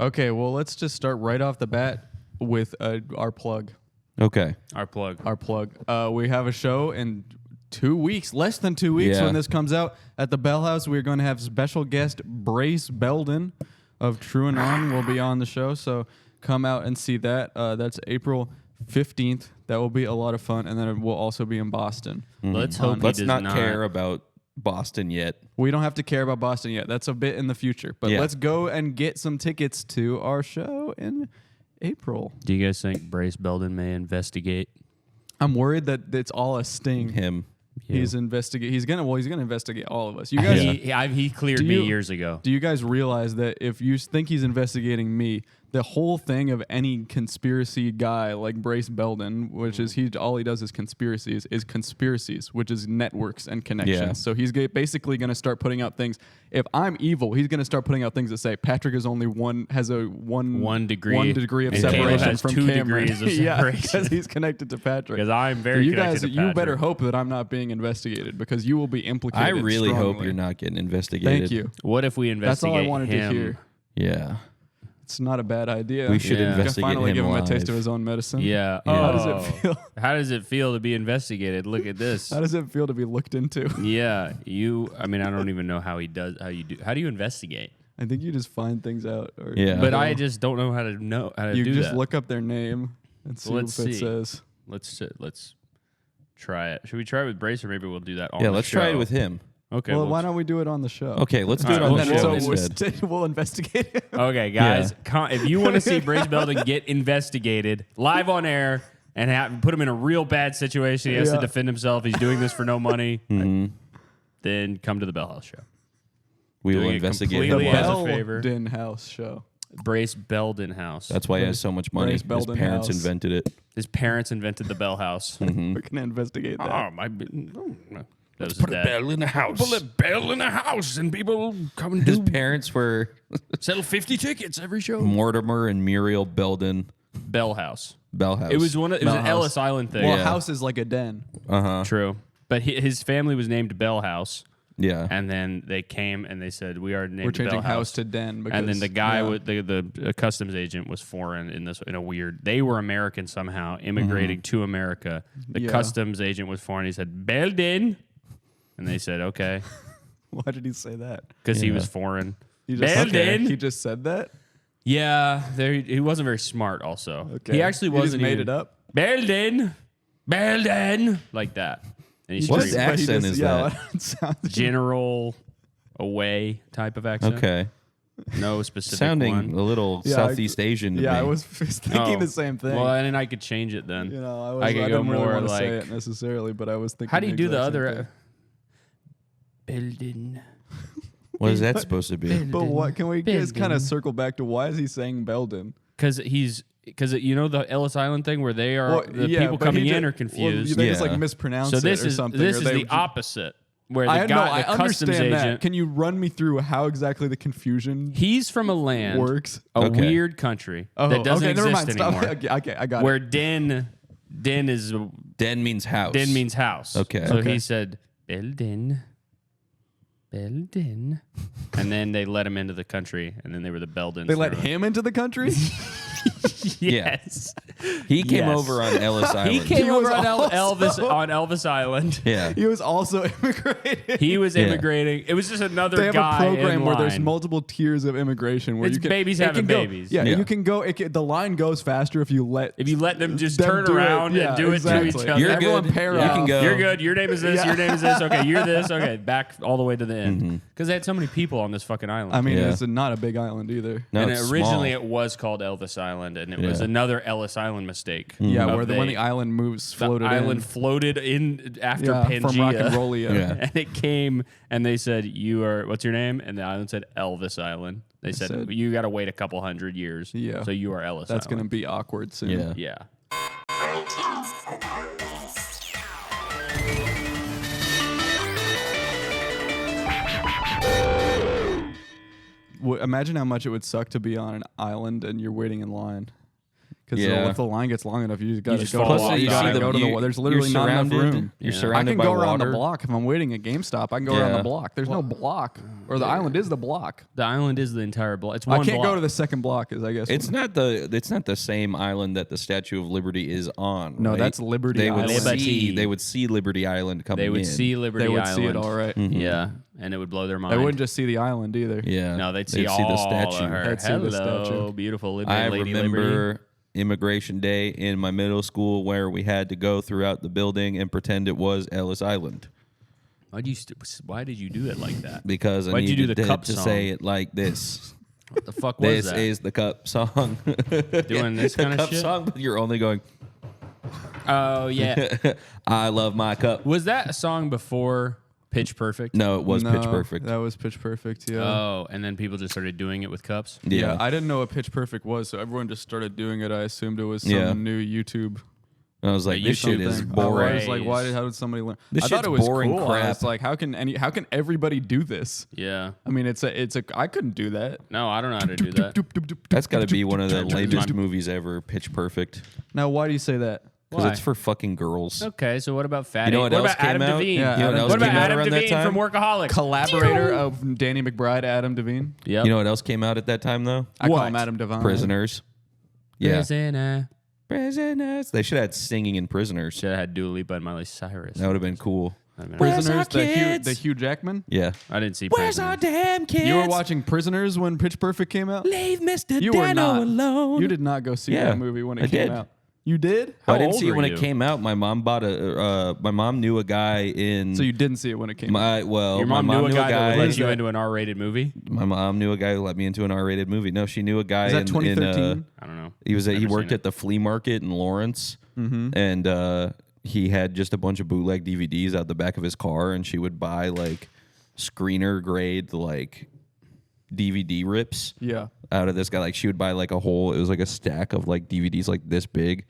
Okay, well, let's just start right off the bat with our plug. Okay. Our plug. We have a show in 2 weeks, less than 2 weeks when this comes out. At the Bell House, we're going to have special guest Brace Belden of True and On will be on the show. So come out and see that. That's April 15th. That will be a lot of fun. And then it will also be in Boston. Mm-hmm. Let's hope Let's not care about Boston yet. We don't have to care about Boston yet. That's a bit in the future. But let's go and get some tickets to our show in April. Do you guys think Brace Belden may investigate? I'm worried that it's all a sting. Him. Yeah. He's gonna investigate all of us. You guys, he cleared me years ago. Do you guys realize that if you think he's investigating me, the whole thing of any conspiracy guy like Brace Belden, which is all he does is conspiracies, which is networks and connections. Yeah. So he's basically going to start putting out things. If I'm evil, he's going to start putting out things that say Patrick is only has a one degree of separation has from 2 Cameron. degrees of Yeah, separation. because he's connected to Patrick. Because I'm very connected to Patrick. You better hope that I'm not being investigated because you will be implicated. I really strongly. hope you're not getting investigated. Thank you. What if we investigate That's all I wanted him? to hear. Yeah. It's not a bad idea. We should investigate finally him give him live. a taste of his own medicine. Yeah. How does it feel? How does it feel to be investigated? Look at this. How does it feel to be looked into? Yeah. I don't even know how how do you investigate? I think you just find things out. But I just don't know how to do that. You just look up their name and see what it says. Let's try it. Should we try it with Brace, or maybe we'll do that on Yeah, the let's show? try it with him. Okay. Well, why don't we do it on the show? Okay, let's do it on the show instead. We'll investigate it. Okay, guys, if you want to see Brace Belden get investigated live on air and put him in a real bad situation, he has to defend himself. He's doing this for no money. Then come to the Bell House show. We will investigate The him completely as a live. favor. Belden House show. Brace Belden House. That's why he has so much money. Brace His Belden parents House. invented it. His parents invented the Bell House. We're going to investigate that. Oh, my. That was his dad. in the house. Put a bell in the house and people come and His parents were sell 50 tickets every show. Mortimer and Muriel Belden. Bell House. Bell House. It was an House. Ellis Island thing. Well, a house is like a den. True. But his family was named Bell House. Yeah. And then they came and they said, we're changing Bell house to den. Because, and then the guy with the customs agent was foreign in a weird. They were American somehow, immigrating to America. The customs agent was foreign. He said Belden, and they said okay. Why did he say that? Because he was foreign. He just said that. Yeah, he wasn't very smart. Also, Okay. he actually wasn't. He just made it up. Belden, like that. And he What screamed. accent is that? General away type of accent. Okay. No specific Sounding one. a little Southeast Asian to me. Yeah, I was thinking the same thing. Well, and then I could change it then. You know, I could go didn't really more want to say like- it necessarily, but I was thinking. How do you do the exact same other? thing. Belden. What is that supposed to be? But what can we just kind Belden. of circle back to why is he saying Belden? Because you know the Ellis Island thing where they are people but coming he in are Well, confused. they just like mispronounce So this it or is something. this or is they the just- opposite. Where the I know. I customs understand agent, that. Can you run me through how exactly the confusion he's from a land, works? a weird country Oh, that doesn't okay, never exist mind. Stop. anymore. Okay, I got Where it. den is Den means house. den means house. Okay. So Okay. he said Belden, and then they let him into the country, and then they were the Beldens. They let him into the country. Yes. He came Yes. over on Ellis Island. He came He over was on also- Elvis Island. Yeah. He was also immigrating. He was Yeah. immigrating. It was just another They have guy a program in where there's line. multiple tiers of immigration where It's you can babies it having can go- babies. Yeah, Yeah. you can go. The line goes faster if you let them just them turn do it. around Yeah, and do exactly. it to each other. You're Everyone good. pair You up. can go. You're good. Your name is this. Yeah. Your name is this. Okay, you're this. Okay, back all the way to the end. Because they had so many people on this fucking island. I mean, Yeah. it's not a big island either. No, and it's originally small. it was called Elvis Island, and it was Yeah. another Ellis Island mistake. Yeah, of where when the island moves, the floated island in. floated in after Yeah, Pangea. from Rock and Roll. Yeah. And it came, and they said, "You are what's your name?" And the island said Elvis Island. They said, said- "You got to wait a couple hundred years." Yeah. So you are Ellis. That's Island. gonna be awkward soon. Yeah. Yeah. Imagine how much it would suck to be on an island and you're waiting in line. Because Yeah. if the line gets long enough, you just got to just go fall to off the the You gotta island. go to the There's literally not enough room. You're Yeah. I surrounded can by go around water. the block. If I'm waiting at GameStop, I can go around Yeah. the block. There's no block. Or the island is the block. The island is the entire block. It's one I can't block. go to the second block, is I guess. It's not the same island that the Statue of Liberty is on. No, right? that's Liberty They would Island. Liberty. they would see Liberty Island coming They would in. see Liberty They would Island. see it all right. Yeah, and it would blow their mind. They wouldn't just see the island either. Yeah. No, they'd see all the statue. of her. They'd see the Hello, statue. beautiful Lady I Liberty. remember Immigration Day in my middle school where we had to go throughout the building and pretend it was Ellis Island Why did you do it like that? because I Why'd you do needed the cup to song? say it like this. What the fuck was This that? is the cup song. Doing this kind of cup shit? song, but you're only going, Oh yeah. I love my cup. Was that a song before Pitch Perfect? No, it was No, Pitch Perfect. That was Pitch Perfect, yeah. Oh, and then people just started doing it with cups. Yeah, I didn't know what Pitch Perfect was, so everyone just started doing it. I assumed it was some Yeah. new YouTube. And I was like, Yeah, this shit is thing. boring. I was like, how did somebody learn? This I thought shit's it was boring cool. I crap. was like, how can everybody do this? Yeah. I mean, I couldn't do that. No, I don't know how to do that. That's got to be one of the lamest movies ever, Pitch Perfect. Now, why do you say that? Because Why? it's for fucking girls. Okay, so what about Fatty? You know what else about Adam came out? Devine? Yeah, You know what else what about came out Adam around that Devine time? from Workaholics? Collaborator of Danny McBride, Adam Devine. Yep. You know what else came out at that time, though? I call What? him Adam Devine. Prisoners. Yeah. Prisoner. Prisoners. They should have had singing in Prisoners. Should have had Dua Lipa and Miley Cyrus. That would have been cool. That'd been Where's Prisoners, our kids? the Hugh Jackman. Yeah. I didn't see Where's our Prisoners. damn kids? You were watching Prisoners when Pitch Perfect came out. Leave Mr. You were Dano not. alone. You did not go see Yeah, that movie when it I came did. out. You did? How I didn't old see it were when you? it came out. My mom bought a. My mom knew a guy in. So you didn't see it when it came out. Your my mom knew a guy that would What let is you that? into an R-rated movie? My mom knew a guy who let me into an R-rated movie. No, she knew a guy Is that in 2013? I don't know. he Never worked seen at the flea market in Lawrence, Mm-hmm. and he had just a bunch of bootleg DVDs out the back of his car, and she would buy like screener grade like DVD rips Yeah. out of this guy. Like she would buy like it was like a stack of like DVDs like this big,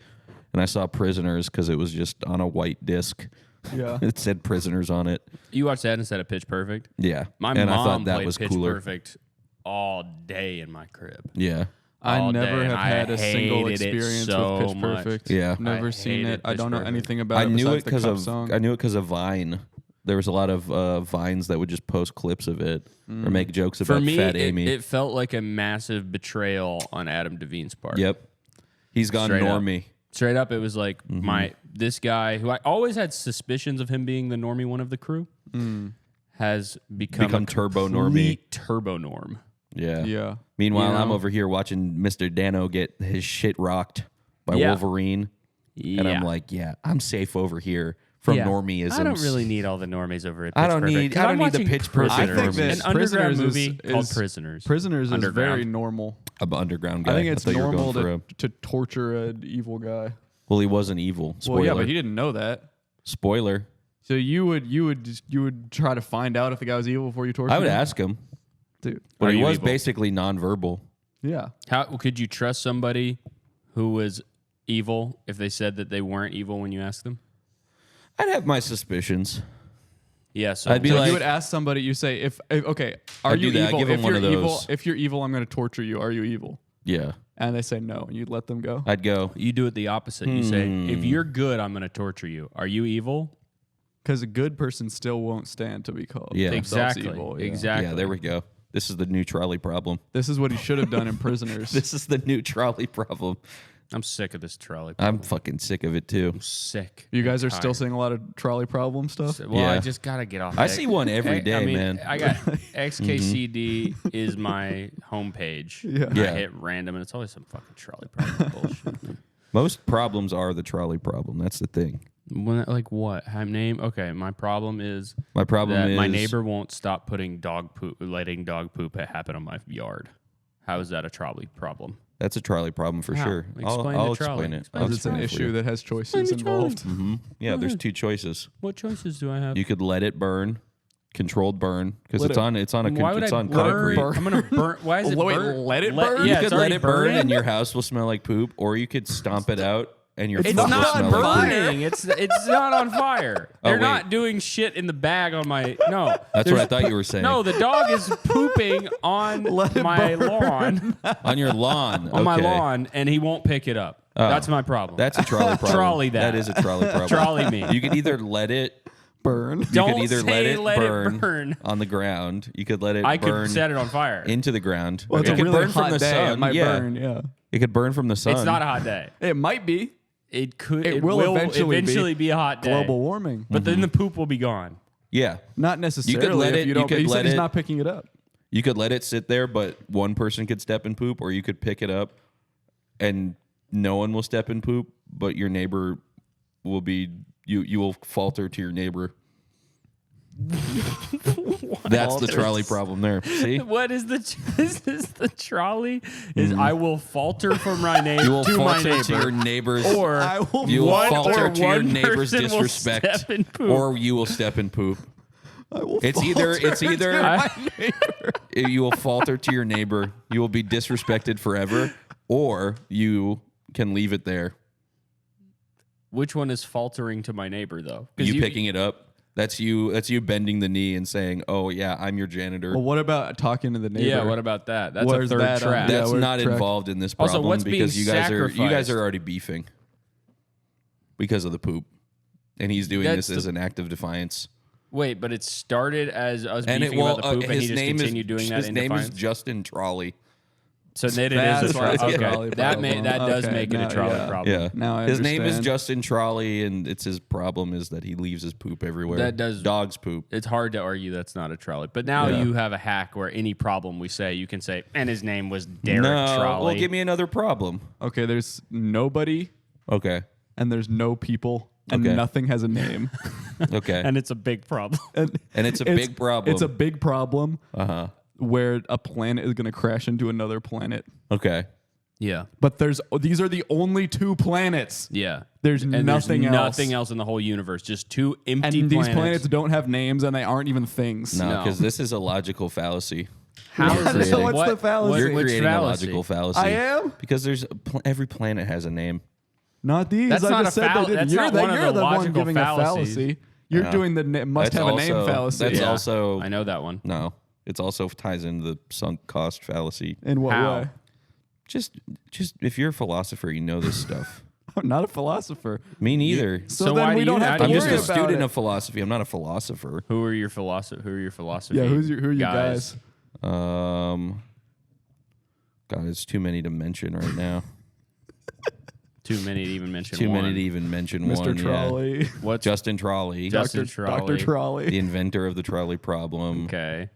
and I saw Prisoners because it was just on a white disc. Yeah. It said Prisoners on it. You watched that instead of Pitch Perfect? Yeah, My and mom I thought that played was Pitch cooler. Perfect all day in my crib. Yeah. I all never day, have and I had a single hated it experience so with Pitch much. Perfect. Yeah. Never I seen hated it. I Pitch don't know Perfect. anything about I it knew besides it the because Cup of song. I knew it because of Vine. There was a lot of Vines that would just post clips of it or make jokes For about me, Fat Amy. it felt like a massive betrayal on Adam Devine's part. Yep, he's gone Straight up. normie. Straight up, it was like this guy who I always had suspicions of him being the normie one of the crew has become a turbo complete turbo norm. Yeah. Yeah. Meanwhile, You I'm know? over here watching Mr. Dano get his shit rocked by Yeah. Wolverine, and I'm like, yeah, I'm safe over here from normieisms. I don't really need all the normies over at I Pitch don't Perfect, need- 'cause I don't I'm need the watching Pitch Perfect I think normies. that An underground Prisoners movie called is Prisoners. Prisoners is Underground. very normal. I'm an underground guy. I think it's thought you were going normal for a- to torture an evil guy. Well, he wasn't evil. Spoiler. Well, yeah, but he didn't know that. Spoiler. So you would try to find out if the guy was evil before you tortured I would him? ask him, Dude. but Are he you was evil? basically nonverbal. Yeah. How could you trust somebody who was evil if they said that they weren't evil when you asked them? I'd have my suspicions. Yeah, so I'd be So like- you would ask somebody, you say, if okay, are I'd do you that. I'd evil? give If them one you're of evil, those. if you're evil, I'm going to torture you. Are you evil? Yeah, And they say no, and you'd let them go. I'd go. you do it the opposite. You say, if you're good, I'm going to torture you. Are you evil? Because a good person still won't stand to be called Yeah. themselves Exactly. evil. Yeah. Exactly. Yeah, there we go. This is the new trolley problem. This is what he should have done in Prisoners. This is the new trolley problem. I'm sick of this trolley. I'm fucking sick of it too. I'm sick. You guys I'm are still tired. seing a lot of trolley problem stuff. Well, I Yeah. just gotta get off. I see one every day, man. I got XKCD is my homepage. Yeah. And Yeah. I hit random, and it's always some fucking trolley problem bullshit. Most problems are the trolley problem. That's the thing. Like what? Name? Okay, my problem is My problem that is my neighbor won't stop putting letting dog poop happen on my yard. How is that a trolley problem? That's a trolley problem for How? sure. Explain I'll the trolley. explain it. Explain I'll Because it's an explain it for issue you. that has choices involved. Yeah, there's two choices. What choices do I have? You could let it burn, controlled burn, because Let it's it- on Why would I on burn? concrete. I'm gonna burn. Why is it Wait, burn? let it burn? Yeah, You it's could let already it burn, burning. and your house will smell like poop, or you could stomp it out, and your It's food It's will not not smell like poop. burning. It's not on fire. Oh, They're wait. not doing shit in the bag on my no. That's what I thought you were saying. No, the dog is pooping on my lawn, on your lawn. on my Okay. lawn, and he won't pick it up. That's my problem. That's a trolley problem. Trolley that. That is a trolley problem. Trolley me. You could either let it Burn. You Don't could either say let it it burn. on the ground. You could let it I burn could set it on fire. into the ground. Well, it's it a could really burn hot from the day. sun. It might yeah. burn. Yeah. It could burn from the sun. It's not a hot day. It might be. It could. It It will will eventually be a hot day. Global warming. But then the poop will be gone. Yeah. Not necessarily. let if it- you don't. you could He said let he's it- not picking it up. You could let it sit there, but one person could step and poop, or you could pick it up and no one will step and poop, but your neighbor will be you will falter to your neighbor. That's the trolley problem there. See? What is the this is the trolley? Is I will falter from my neighbor You will to my falter neighbor, to your neighbor's or I will you will one- falter or to your one neighbor's person will disrespect, step and poop. or you will step and poop. I will It's either I- you will falter to your neighbor, you will be disrespected forever, or you can leave it there. Which one is faltering to my neighbor though? 'Cause You picking it up. That's you bending the knee and saying, "Oh yeah, I'm your janitor." Well, what about talking to the neighbor? Yeah. What about that? That's Where's a third that on trap. that? That's where's not the track? involved in this Also, problem what's being because you guys sacrificed? are already beefing because of the poop, and he's doing That's this as an act of defiance. Wait, but it started as us And beefing about the poop, and he his just name continued doing that his in name defiance. is Justin Trolley. So then it That's is a why it's a trolley. trolley Okay, that problem. does Okay, make it a now, trolley yeah. problem. Yeah, Now I his name is understand. Justin Trolley, and it's his problem is that he leaves his poop everywhere. That does- dogs poop. It's hard to argue that's not a trolley. But now Yeah. you have a hack where any problem we say, you can say, and his name was Derek No, Trolley. well, give me another problem. Okay, there's nobody Okay, and there's no people and Okay. nothing has a name. okay, and it's a big problem. and it's a big problem. It's a big problem Uh-huh. where a planet is going to crash into another planet. Okay. Yeah. But these are the only two planets. Yeah. There's And nothing else. Nothing else in the whole universe. Just two empty And planets. these planets don't have names and they aren't even things. No, No. because this is a logical fallacy. How You're is this? creating- What's the fallacy? You're which creating fallacy? a logical fallacy. I am? Because there's every planet has a name. Not these. That's I not just a said fall- they didn't. that's You're not the, one of you're the the one logical giving fallacies. a fallacy. You're Yeah. doing the must That's have a name also- fallacy. That's Yeah. also I know that one. no. It's also ties into the sunk cost fallacy. In what How? way? Just if you're a philosopher, you know this stuff. I'm not a philosopher. Me neither. So, So why then do we you don't not- have to I'm worry just a about student it. of philosophy. I'm not a philosopher. Who are your philosophy? Yeah, who are you guys? God, it's too many to mention right now. Too many to even mention Too one. many to even mention Mr. one. Trolley. Yeah. What's Justin Trolley, Justin Dr. Trolley? Trolley. the inventor of the trolley problem. Okay.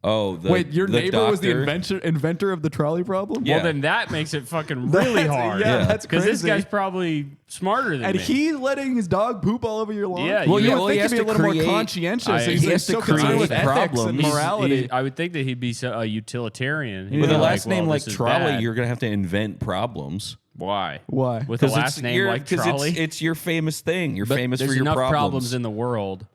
Wait, your the neighbor was the doctor- inventor of the trolley problem? Yeah. Well, then that makes it fucking really hard. Yeah, Yeah. that's Because crazy. this guy's probably smarter than and me. he's letting his dog poop all over your lawn? Yeah, Well, you- you well, would he think has he'd be a to little more create- conscientious. He He's has so to concerned with create ethics and problems. morality. I would think that he'd be a utilitarian. He'd With be a last name well, like this is Trolley, bad. you're gonna have to invent problems. Why? Why? With a last name like Trolley? It's your famous thing. You're But famous there's for your enough problems. in the world.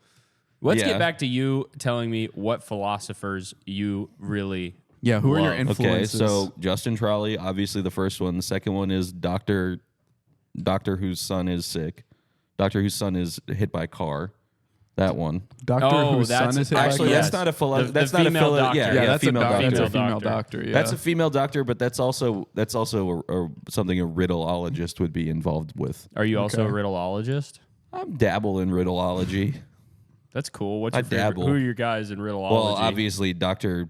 Let's Yeah. get back to you telling me what philosophers you really. Yeah, who are your Love. influences? Okay, so Justin Trolley, obviously the first one. The second one is Doctor whose son is sick. Doctor whose son is hit by a car. That one. Doctor Oh, whose that's- son is hit Actually, by yes. that's not a The that's not a female doctor. yeah, yeah, that's female a doctor. That's a Female female doctor. doctor. Yeah. That's a female doctor, but that's also something a riddleologist would be involved with. Are you also a Okay. riddleologist? I'm dabble in riddleology. That's cool. What's I your favorite? dabble. Who are your guys in riddleology? Well, obviously Doctor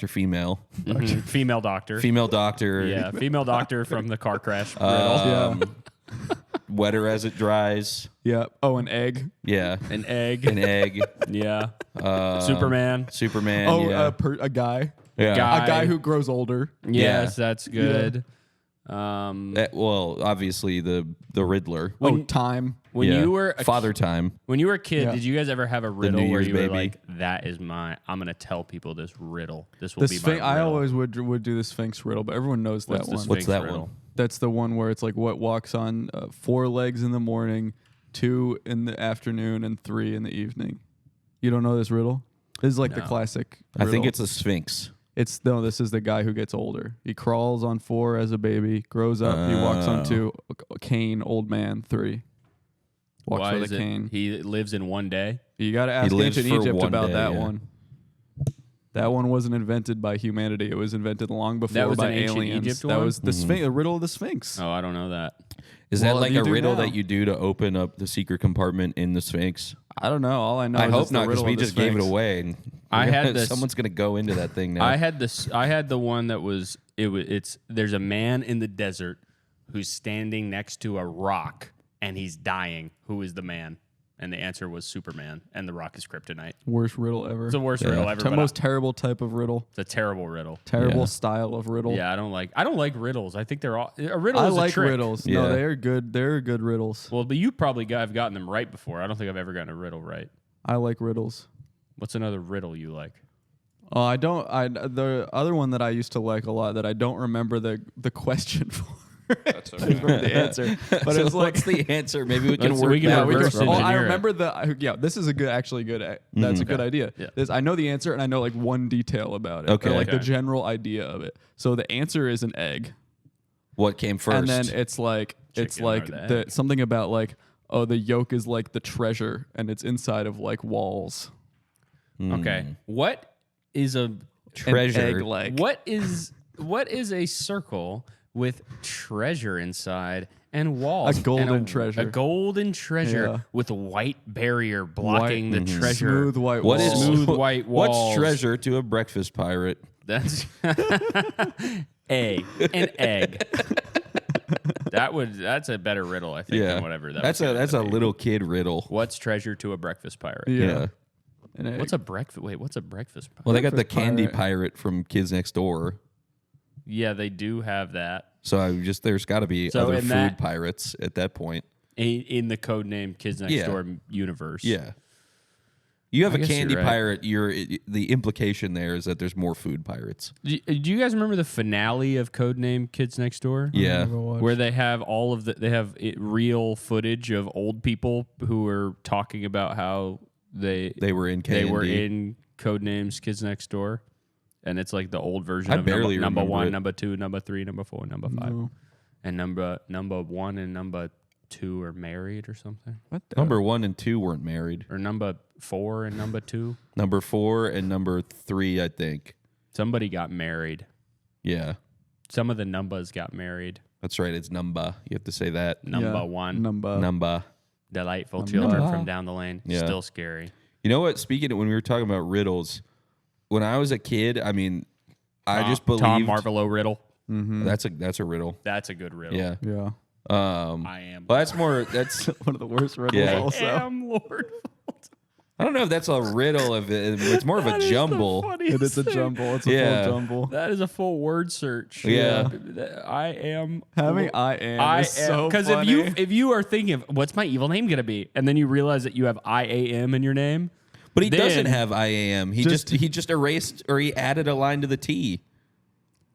Female, Mhm. Female doctor. female doctor. Yeah, female doctor from the car crash riddle. Wetter as it dries. yeah. Oh, an egg. Yeah, An egg. an egg. Yeah. Superman. Superman. Oh, yeah. a guy. yeah. guy. A guy who grows older. Yes, that's good. Well, obviously the Riddler. Oh, time. When Yeah. you were a Father Time. When you were a kid, Yeah. did you guys ever have a riddle New where Year's you were baby. like, "That is my. I'm gonna tell people this riddle. This will The be my Sphinx, riddle." I always would do the Sphinx riddle, but everyone knows What's that the one. What's Sphinx that riddle? one? That's the one where it's like what walks on 4 legs in the morning, 2 in the afternoon, and 3 in the evening. You don't know this riddle? This is like the No. classic. I think riddle. it's a Sphinx. This is the guy who gets older. He crawls on 4 as a baby, grows up, he walks on 2, cane, old man, 3. Walks Why with is a it? cane. He lives in one day. You got to ask lives ancient for Egypt one about day, that yeah. one. That one wasn't invented by humanity. It was invented long before was by an ancient aliens. Egypt That one? was the Sphinx, the riddle of the Sphinx. Oh, I don't know that. Is Well, that like you a do riddle now. that you do to open up the secret compartment in the Sphinx? I don't know. All I know I is hope it's the not, because riddle we of the just gave it Sphinx. away. And I had this- someone's gonna go into that thing now. I had the one that was it's there's a man in the desert who's standing next to a rock and he's dying. Who is the man? And the answer was Superman, and the rock is kryptonite. Worst riddle ever. It's the worst riddle ever. But Most terrible type of riddle. it's a terrible riddle. Terrible Yeah. style of riddle. Yeah, I don't like riddles. I think they're all a riddle. I is a like trick. riddles. Yeah. No, they're good. They're good riddles. Well, but you probably have gotten them right before. I don't think I've ever gotten a riddle right. I like riddles. What's another riddle you like? I don't. The other one that I used to like a lot that I don't remember the question for. That's I remember the answer, but So it was like what's the answer? Maybe we can Let's- work we can backwards reverse from Oh, it. engineer I it. remember this is a good, actually good. That's a good idea. Yeah. I know the answer and I know like one detail about it. Okay. Or, like the Okay. general idea of it. So the answer is an egg, What came first? and then it's like Chicken or the egg? something about like the yolk is like the treasure and it's inside of like walls. Okay. What is a treasure. An egg like what is a circle with treasure inside and walls? A golden and treasure. A golden treasure Yeah. with a white barrier blocking White- the treasure. smooth white What walls. is Smooth white walls. What's treasure to a breakfast pirate? That's an egg. That's a better riddle, I think, Yeah, than whatever that that's was a gonna that's a be. little kid riddle. What's treasure to a breakfast pirate? Yeah. An egg. What's a breakfast? Wait, what's a breakfast pirate? Well, they got the Breakfast candy pirate. pirate from Kids Next Door. Yeah, they do have that So there's got to be So other in food that- pirates at that point. in the codename Kids Next Yeah. Door universe. Yeah. You have I a guess you're candy right. pirate. The implication there is that there's more food pirates. Do you guys remember the finale of Codename Kids Next Door? Yeah. Where they have real footage of old people who are talking about how they They were in they candy. were in Codenames Kids Next Door, and it's like the old version I of barely number remember one, it. number two, number three, number four, number five, No. and number one and number two are married or something, What the- Number 1 and 2 weren't married. or number four and number two. Number 4 and number 3, I think. Somebody got married. Yeah. Some of the numbers got married. That's right. It's number. You have to say that. Number Yeah. one, Number. delightful Number. children from down the lane. Yeah. Still scary. You know what? Speaking of when we were talking about riddles, when I was a kid, I mean, I just believed Tom Marvolo riddle. that's a riddle. That's a good riddle. Yeah. Yeah. I am. Well, that's more. That's One of the worst riddles. Yeah. Also. am Lord. I don't know if that's a riddle. Of it, it's more of a jumble. It is a jumble. It's a Yeah. full jumble. That is a full word search. Yeah. I am. Having I am is so because funny. if you are thinking of what's my evil name gonna be, and then you realize that you have IAM in your name, But he Then- doesn't have IAM. He Just- just erased or he added a line to the T.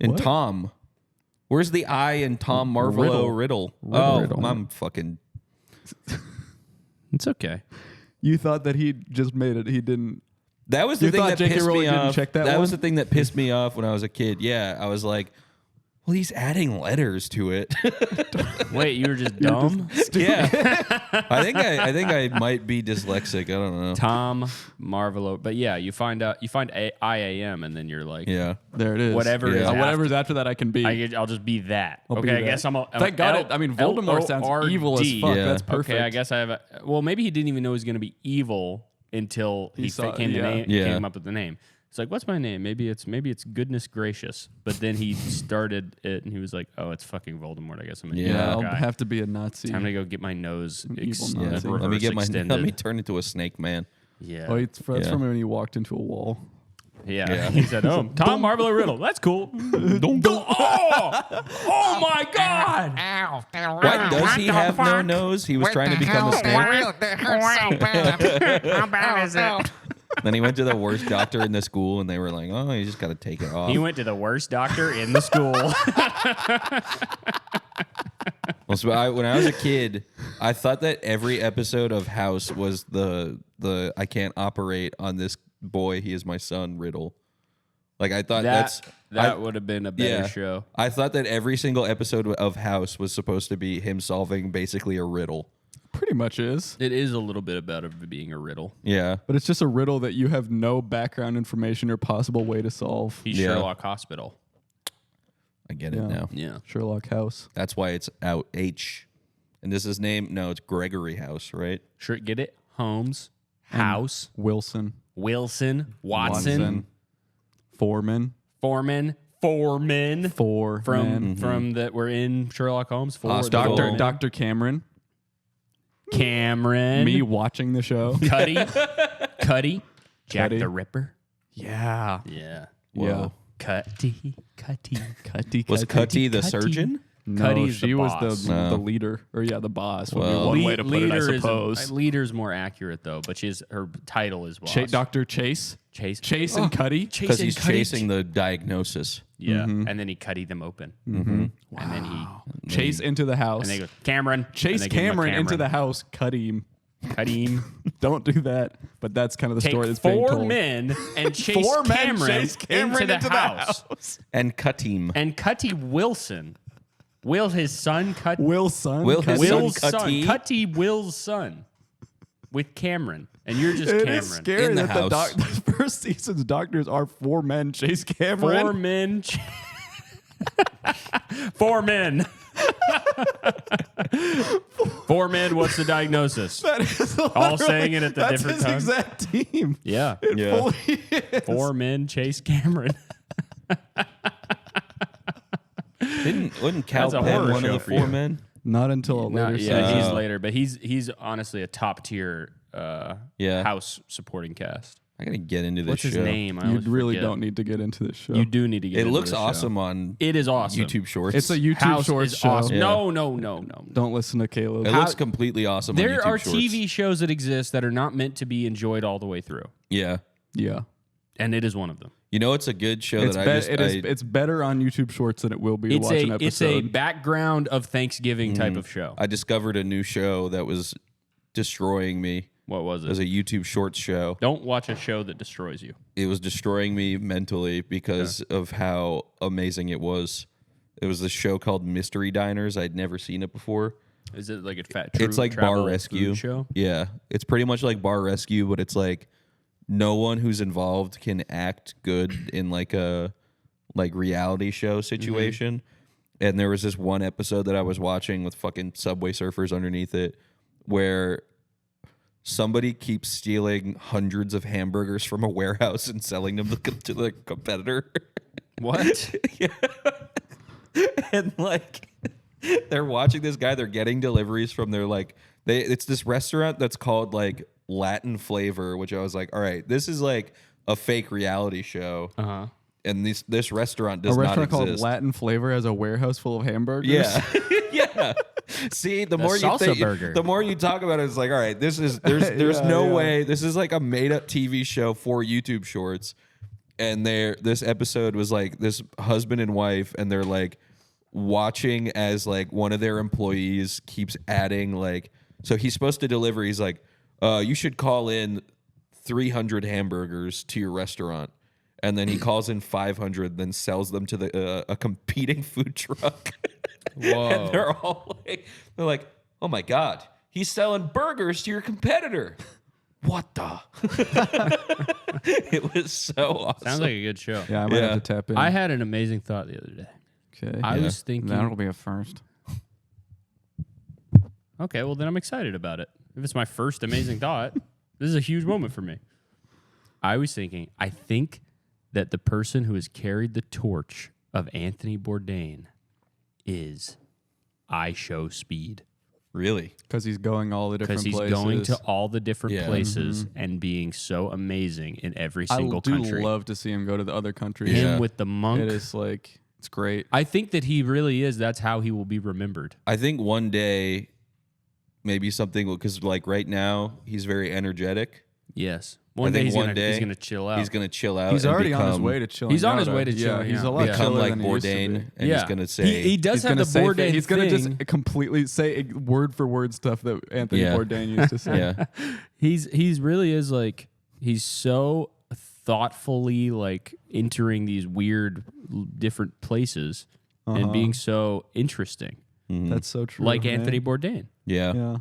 In What? Tom. Where's the I in Tom Marvolo riddle? Riddle. I'm fucking. it's okay. You thought that he just made it. He didn't. That was the You thing thought that J.K. pissed Rowling me didn't off. check that was one? the thing that pissed me off when I was a kid. Yeah, I was like, well, he's adding letters to it. Wait, you were just dumb. yeah, I think I might be dyslexic. I don't know. Tom Marvolo, but yeah, you find IAM, and then you're like, Yeah, There it is. Whatever is whatever's after that, I can be. I'll just be that. I'll okay, be I that. guess I'm a. Thank God. I mean, Voldemort sounds evil as fuck. Yeah. That's perfect. Okay, I guess I have a. Well, maybe he didn't even know he was going to be evil until he saw- came to yeah. name, Yeah. came up with the name. It's like, what's my name? Maybe it's goodness gracious. But then he started it, and he was like, oh, it's fucking Voldemort. I guess I'm a Yeah. Yeah, evil I'll guy. have to be a Nazi. Time to go get my nose evil yeah. Nazi. Let me get my. extended. Let me turn into a snake man. Yeah. Oh, that's Yeah. from when he walked into a wall. Yeah. Yeah. He said, oh, Tom Marvolo riddle. That's cool. Oh my God. Why does he have no nose? He was trying to become a snake. How bad is it? Then he went to the worst doctor in the school, and they were like, "Oh, you just got to take it off." He went to the worst doctor in the school. Well, so when I was a kid, I thought that every episode of House was the I can't operate on this boy. He is my son riddle. Like I thought that would have been a better show. I thought that every single episode of House was supposed to be him solving basically a riddle. pretty much is. It is a little bit about it being a riddle. Yeah. But it's just a riddle that you have no background information or possible way to solve. He's Yeah. Sherlock Hospital. I get it Yeah. now. Yeah. Sherlock House. That's why it's out H. And this is his name? No, it's Gregory House, right? Sure, get it? Holmes, House, Wilson. Wilson, Watson, Foreman. Foreman. From that we're in Sherlock Holmes. Hospital. Dr. Cameron. Cameron. Me watching the show. Cuddy. Jack Cuddy. the Ripper. Yeah. Yeah. Yeah. Cutty. Was Cutty the surgeon? No, Cuddy's she the was boss. the leader. Or the boss would Well, be one way to put it, I suppose. Leader's more accurate though, but her title is boss. Dr. Chase. Chase And Cuddy. Because he's chasing the diagnosis. Yeah, and then he cuddy them open. Mm-hmm. And then he Chase into the house. and they go Cameron. Chase and they give him a Cameron into the house. Cuddy him. Cuddy him. Don't do that. But that's kind of the Take story that's being four told. men and chase Cameron into the house. And Cutty. And Cutty Wilson. His son Cutty. Will's son. Will's son, Cutty? Cutty Will's son. With Cameron. And you're just It Cameron. is scary In the that house. the first season's doctors are 4 men. Chase Cameron. 4 men. 4 men. 4 men, what's the diagnosis? That is All saying it at the that's different his times? exact team. Yeah. It Yeah. fully is. 4 men chase Cameron. Wasn't Cal That's a Penn horror one of show the for 4 you. men? Not until a later Yeah, season. he's later, but he's honestly a top tier Yeah. house supporting cast. I gotta get into this What's his show. name? I You always really forget. don't need to get into this show. You do need to get It into looks this show. awesome on It is awesome. YouTube Shorts. It's a YouTube House Shorts is show. awesome. Yeah. No. Don't listen to Caleb. It looks completely awesome on There YouTube are Shorts. TV shows that exist that are not meant to be enjoyed all the way through, Yeah. Yeah. and it is one of them. You know, it's a good show It's, that it's better on YouTube Shorts than it will be to watch an episode. It's a background of Thanksgiving type of show. I discovered a new show that was destroying me. What was It was it? a YouTube Shorts show. Don't watch a show that destroys you. It was destroying me mentally because of how amazing it was. It was this show called Mystery Diners. I'd never seen it before. Is it like a It's like travel Bar Rescue. food show? Yeah. It's pretty much like Bar Rescue, but it's like no one who's involved can act good in like a reality show situation. And there was this one episode that I was watching with fucking Subway Surfers underneath it where somebody keeps stealing hundreds of hamburgers from a warehouse and selling them to the competitor. What? And like they're watching this guy, they're getting deliveries from their it's this restaurant that's called like Latin Flavor, which I was like, all right, this is like a fake reality show. Uh-huh. And this restaurant does a not restaurant called exist. Latin Flavor has a warehouse full of hamburgers. Yeah. Yeah. See, the more you salsa think, burger. the more you talk about it, it's like, all right, there's no way. This is like a made up TV show for YouTube Shorts. And this episode was like this husband and wife, and they're like watching as like one of their employees keeps adding so he's supposed to deliver. He's like, you should call in 300 hamburgers to your restaurant. And then he calls in 500, then sells them to a competing food truck. Whoa. And they're like, oh my God, he's selling burgers to your competitor. What the? It was so awesome. Sounds like a good show. Yeah, I might Yeah. have to tap in. I had an amazing thought the other day. Okay. I was thinking, That'll be a first. okay, well then I'm excited about it. If it's my first amazing thought, this is a huge moment for me. I was thinking, I think that the person who has carried the torch of Anthony Bourdain is I Show Speed. Really? Because he's going all the different Because places. he's going to all the different Yeah. places and being so amazing in every I single do country. love to see him go to the other countries. Him Yeah. with the monk. It is like, it's great. I think that he really is. That's how he will be remembered. I think one day, maybe something because like right now he's very energetic. Yes. I One day think he's one gonna day he's gonna chill out. He's gonna chill out. He's and already on his become- way to chilling. He's on his out. way to Yeah, chilling he's out. a lot Yeah. become chiller like than he used to Bourdain, be. and he's gonna say he does He's have gonna the say Bourdain he's gonna thing. just completely say word for word stuff that Anthony Yeah. Bourdain used to say. yeah. He's really is like he's so thoughtfully like entering these weird different places and being so interesting, That's so true. like man. Anthony Bourdain. Yeah. Yeah.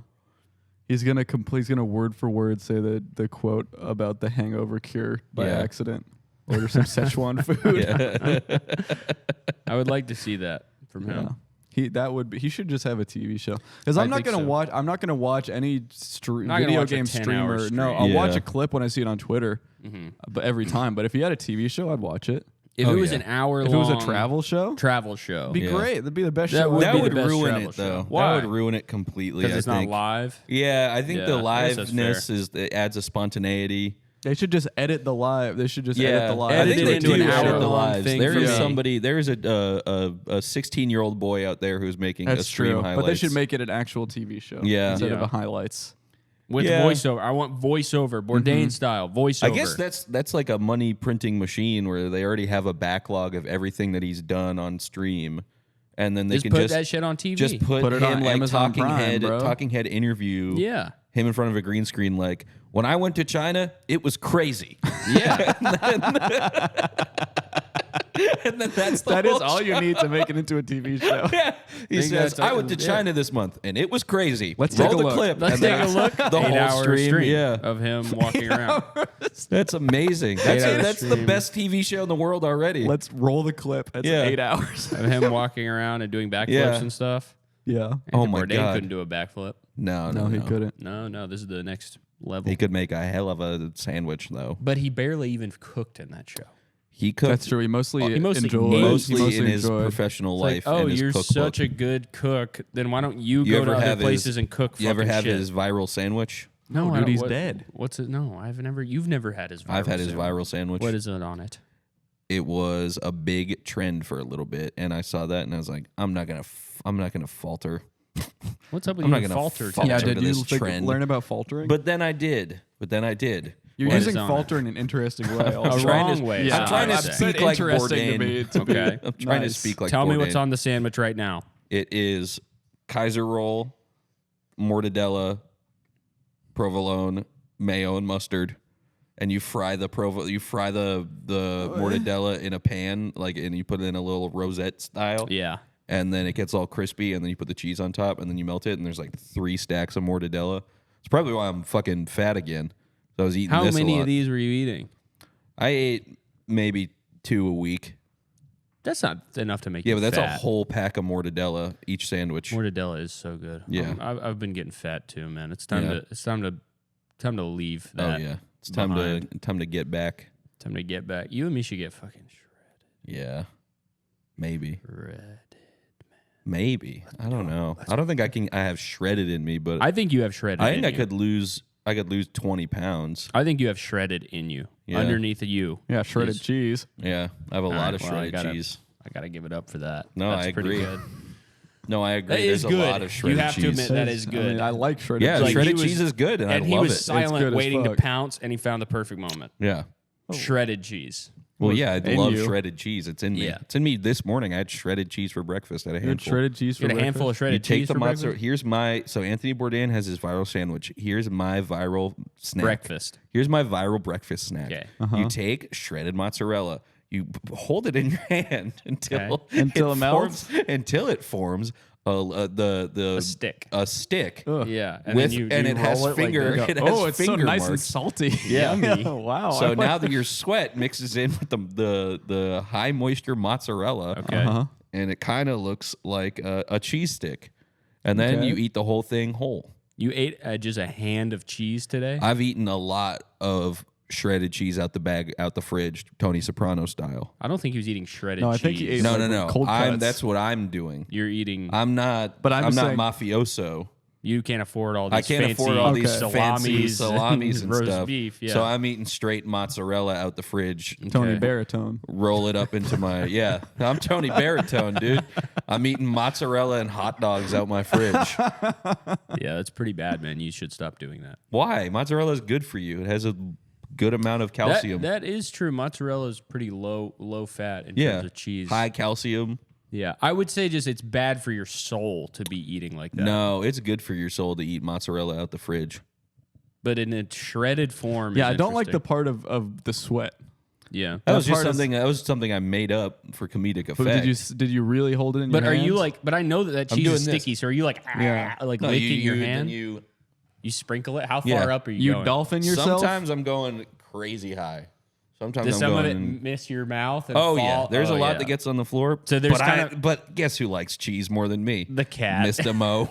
He's gonna word for word say the quote about the hangover cure by accident. Order some Szechuan food. I would like to see that from him. He should just have a TV show. Because I'm not gonna watch any Not gonna video watch a game 10-hour streamer. stream. No, I'll watch a clip when I see it on Twitter. But every time. But if he had a TV show, I'd watch it. If it was an hour long, If it was a travel show, show, it'd be great. That'd be the best That show. would That be would the best ruin travel it, show. though. Why? That would ruin it completely. Because it's I think. not live. Yeah, I think the I guess that's liveness it adds a spontaneity. They should just edit the live. They should just edit the live. I think Edit they it do into an edit the hour-long lives. thing There for is me. somebody. There's a 16-year-old boy out there who's making a That's stream true. highlights. But they should make it an actual TV show. Yeah. Instead of Yeah. a highlights. With voiceover. I want voiceover, Bourdain style voiceover. I guess that's like a money printing machine where they already have a backlog of everything that he's done on stream, and then they just can put that shit on TV. just put Put it him on like Amazon Prime, bro. talking head interview. Yeah. Him in front of a green screen, like, when I went to China, it was crazy. Yeah. And then that's That is all you need to make it into a TV show. Yeah. He think says, that's- I went to yeah. China this month, and it was crazy. Let's Roll take a the look. clip. Let's and take then a look. The whole 8-hour stream. Yeah. of him walking around. That's amazing. That's the stream. best TV show in the world already. Let's roll the clip. That's Yeah. 8 hours. Of him walking around and doing backflips Yeah. and stuff. Yeah. Oh my Bourdain God. couldn't do a backflip. No, No, he couldn't. No, this is the next level. He could make a hell of a sandwich, though. But he barely even cooked in that show. He cooked That's true. He mostly He mostly enjoyed. ate. mostly in his enjoyed. professional Like, life. oh, and his you're cookbook. such a good cook. Then why don't you, You go ever to other have places his- and cook You ever fucking have shit? his viral sandwich? No, Oh, I dude, don't- he's what- dead. What's it? No, you've never had his viral I've had his sandwich. viral sandwich. What is it on it? It was a big trend for a little bit, and I saw that, and I was like, I'm not gonna falter. What's up with I'm you not and gonna falter? falter. Yeah, to did you this trend. learn about faltering? But then I did. You're What using is on falter in an interesting way. A Also. wrong way. I'm trying to I'd say. speak like interesting to Bourdain. me. To Okay. I'm trying to Nice. speak like Tell me Bourdain. what's on the sandwich right now. It is Kaiser roll, mortadella, provolone, mayo, and mustard, and you fry the mortadella in a pan, and you put it in a little rosette style. Yeah. And then it gets all crispy, and then you put the cheese on top, and then you melt it, and there's like 3 stacks of mortadella. It's probably why I'm fucking fat again. So I was eating How this a many lot. of these were you eating? I ate maybe 2 a week. That's not enough to make Yeah, you but that's fat. a whole pack of mortadella each sandwich. Mortadella is so good. Yeah. I've been getting fat too, man. It's time Yeah. to leave Oh that. yeah, it's time to get back. Time to get back. You and me should get fucking Yeah, maybe. shredded. Maybe. I don't know. I don't think I have shredded in me, but I think you have shredded. I think in I you. could lose 20 pounds. I think you have shredded in you. Yeah. Underneath of you. Yeah, shredded is- cheese. Yeah, I have a lot of Well, I shredded gotta- cheese. I gotta give it up for that. No, That's I pretty agree. good. No, I agree. That There's is good. a lot of shredded You have to cheese. admit that is good. I mean, I like shredded Yeah, cheese. Like, shredded he was- cheese is good, and I he love was it. good silent, as waiting to fuck. pounce, and he found the perfect moment. Yeah. Shredded cheese. Well, yeah, I In love you. shredded cheese. It's in me. Yeah. It's in me this morning. I had shredded cheese for breakfast at a You had handful. shredded cheese for You had a handful of breakfast? shredded You take cheese the for mozzarella. breakfast? So Anthony Bourdain has his viral sandwich. Here's my viral snack. Breakfast. Here's my viral breakfast snack. Okay. You take shredded mozzarella. You hold it in your hand until Until it melts? until it forms a stick. A stick. Ugh. Yeah. And With- then you, and you it has roll it finger- Like it that. has Oh, it's so finger nice and marks. salty. Yummy. Wow. So I now that your sweat mixes in with the high moisture mozzarella, Okay. Uh-huh. and it kind of looks like a cheese stick, and then Okay. you eat the whole thing whole. You ate just a hand of cheese today? I've eaten a lot of shredded cheese out the fridge, Tony Soprano style. I don't think he was eating shredded No, I cheese. think he ate- No, like no, no. cold cuts. That's what I'm doing. You're eating. I'm not. But I'm I'm just not saying- mafioso. You can't afford all these I can't fancy afford all these fancy salamis, salamis and roast stuff. beef. Yeah. So I'm eating straight mozzarella out the fridge. Tony Okay. Baritone. Roll it up into my I'm Tony Baritone, dude. I'm eating mozzarella and hot dogs out my fridge. Yeah, that's pretty bad, man. You should stop doing that. Why? Mozzarella is good for you. It has a good amount of calcium. That is true. Mozzarella is pretty low fat in yeah, terms of cheese. high calcium. Yeah, I would say just it's bad for your soul to be eating like that. No, it's good for your soul to eat mozzarella out the fridge. But in a shredded form. Yeah, is I don't like the interesting. part of the sweat. Yeah. That was just part is- something. That was something I made up for comedic effect. But did you really hold it in But your are hands? you like? But I know that I'm cheese is doing this. sticky. So are you like Yeah. like No, licking your then hand? you You sprinkle it. How far Yeah. up are you going? dolphin yourself? Sometimes I'm going crazy high. Sometimes Does I'm some of going. it miss your mouth? And Oh fall? yeah, there's a lot yeah. that gets on the floor. So there's but guess who likes cheese more than me? The cat. Mr. Mo.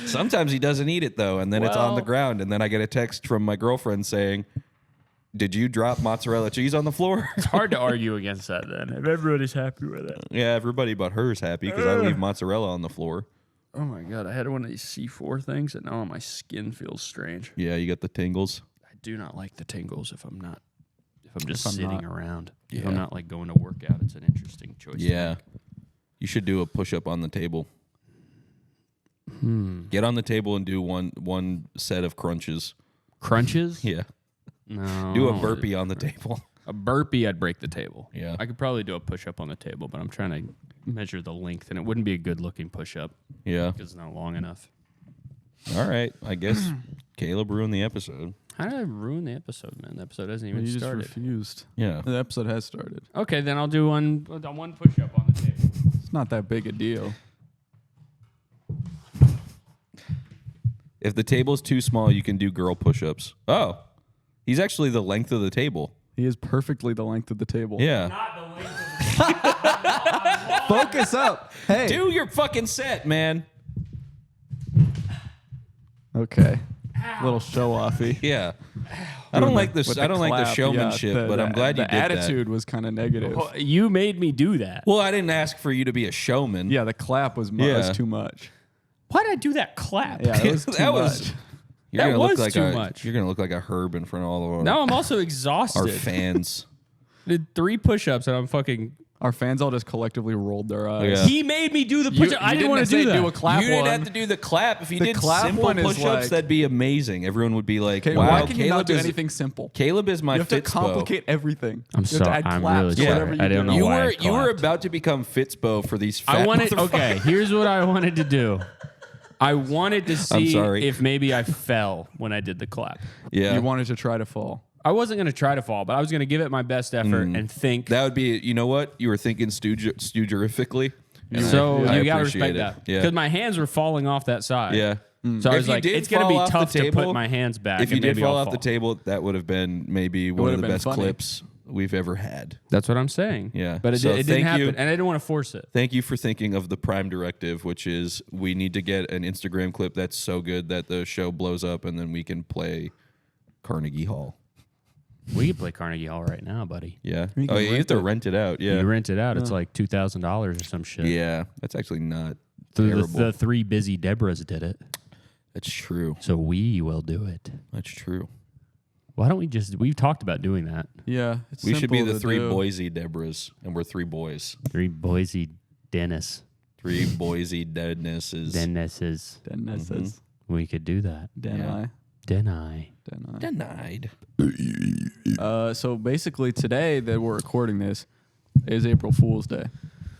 Sometimes he doesn't eat it though, and then it's on the Well- ground, and then I get a text from my girlfriend saying, "Did you drop mozzarella cheese on the floor?" It's hard to argue against that then. If everybody's happy with it. Yeah, everybody but her is happy because I leave mozzarella on the floor. Oh my God. I had one of these C4 things and now my skin feels strange. Yeah, you got the tingles. I do not like the tingles if I'm just sitting around. If Yeah. I'm not like going to work out, it's an interesting choice. to Yeah. make. You should do a push-up on the table. Get on the table and do one set of crunches. Crunches? Yeah. No. Do a burpee on the table. A burpee, I'd break the table. Yeah. I could probably do a push up on the table, but I'm trying to measure the length, and it wouldn't be a good looking push up Yeah. because it's not long enough. All right. I guess Caleb ruined the episode. How did I ruin the episode, man? The episode hasn't You even just started. refused. Yeah. The episode has started. Okay, then I'll do one push up on the table. It's not that big a deal. If the table's too small, you can do girl push-ups. Oh. He's actually the length of the table. He is perfectly the length of the table. Yeah. Not the length of Focus up. Hey. Do your fucking set, man. Okay. Little show offy. Yeah. I don't like this. With I don't like the clap, showmanship, yeah, but I'm glad you the did that. attitude was kind of negative. You made me do that. Well, I didn't ask for you to be a showman. Yeah, the clap was, Yeah. was too much. Why did I do that clap? Yeah, that was too That much. was- That gonna was look like too much. You're gonna look like a herb in front of all of our, Now I'm also our exhausted. fans. Did 3 push-ups and I'm fucking. Our fans all just collectively rolled their eyes. Yeah. He made me do the push-up. I didn't want to say do that. do a clap You didn't one. have to do the clap. If you The did clap simple one is push-ups, like- that'd be amazing. Everyone would be like, Okay, "Wow, why can you Caleb not do is anything simple? Caleb is my You have to Fitspo." complicate everything. I'm You have to sorry. add I'm claps really to sorry. whatever you I don't do. know You why I were clapped. about to become Fitspo for these fat I wanted. motherfuckers. Okay, here's what I wanted to do. I wanted to see sorry. if maybe I fell when I did the clap. Yeah, You wanted to try to fall. I wasn't going to try to fall, but I was going to give it my best effort and think. that would be. You know what? You were thinking stugerifically. So I you got to appreciate respect it. that. Yeah. Because my hands were falling off that side. Yeah. So I If was you like, did it's going to fall be off the tough to table- put my hands back. If you and did maybe fall I'll off the table, that would have been maybe one of would've the been best funny. clips we've ever had. That's what I'm saying. Yeah. But it, So it didn't thank happen, you. and I didn't want to force it. Thank you for thinking of the prime directive, which is we need to get an Instagram clip that's so good that the show blows up, and then we can play Carnegie Hall. We could play Carnegie Hall right now, buddy. Yeah. We can Oh, yeah, you have rent to it. rent it out. Yeah. You rent it out, it's like $2,000 or some shit. Yeah. That's actually not The, terrible. the 3 busy Debras did it, That's true. so we will do it. That's true. Why don't we just? We've talked about doing that. Yeah, it's We should be simple the to 3 do. Boise Debras, and we're 3 boys. 3 Boise Dennis. 3 Boise Dennises. Dennises. Dennis says, We could do that. Denai. Denai. Denai. Denied. So basically, today that we're recording this is April Fool's Day,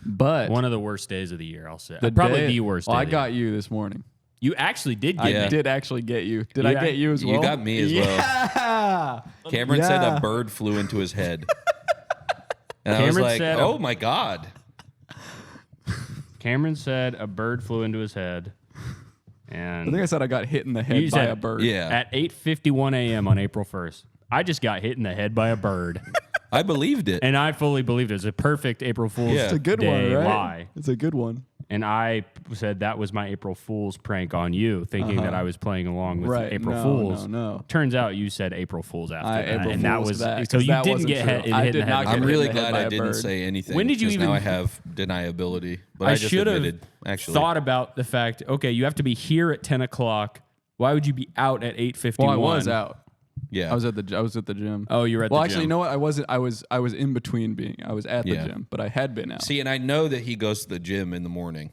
but One of the worst days of the year, I'll say. the Probably day- the worst. Oh, day I of the got year. you this morning. You actually did get Yeah. I me. did actually get you. Did Yeah. I get you as well? You got me as well. Yeah. Cameron said Yeah. a bird flew into his head. And I was Cameron like, said oh my God. Cameron said a bird flew into his head, I and think I said I got hit in the head You by said- a bird. Yeah. at 8:51 a.m. on April 1st, I just got hit in the head by a bird, I believed it. and I fully believed it was a perfect April Fool's Yeah. It's a good Day one, right? lie. It's a good one. And I said that was my April Fool's prank on you, thinking that I was playing along with Right. April No, Fools. no. Turns out you said April Fool's after that, April and that Fool's was that, so 'cause you that didn't wasn't get true. hit. I hit in did the head not with get a I'm hit bird. really in the head glad by I a didn't bird. say anything. When did you 'cause even- Now I have deniability. But I I just should have admitted, actually. thought about the fact. Okay, you have to be here at 10 o'clock. Why would you be out at 8:51? Well, I was out. Yeah. I was at the gym. Oh, you were at well, the actually, gym. you know what? I wasn't. I was in between being. I was at the Yeah. gym, but I had been out. See, and I know that he goes to the gym in the morning.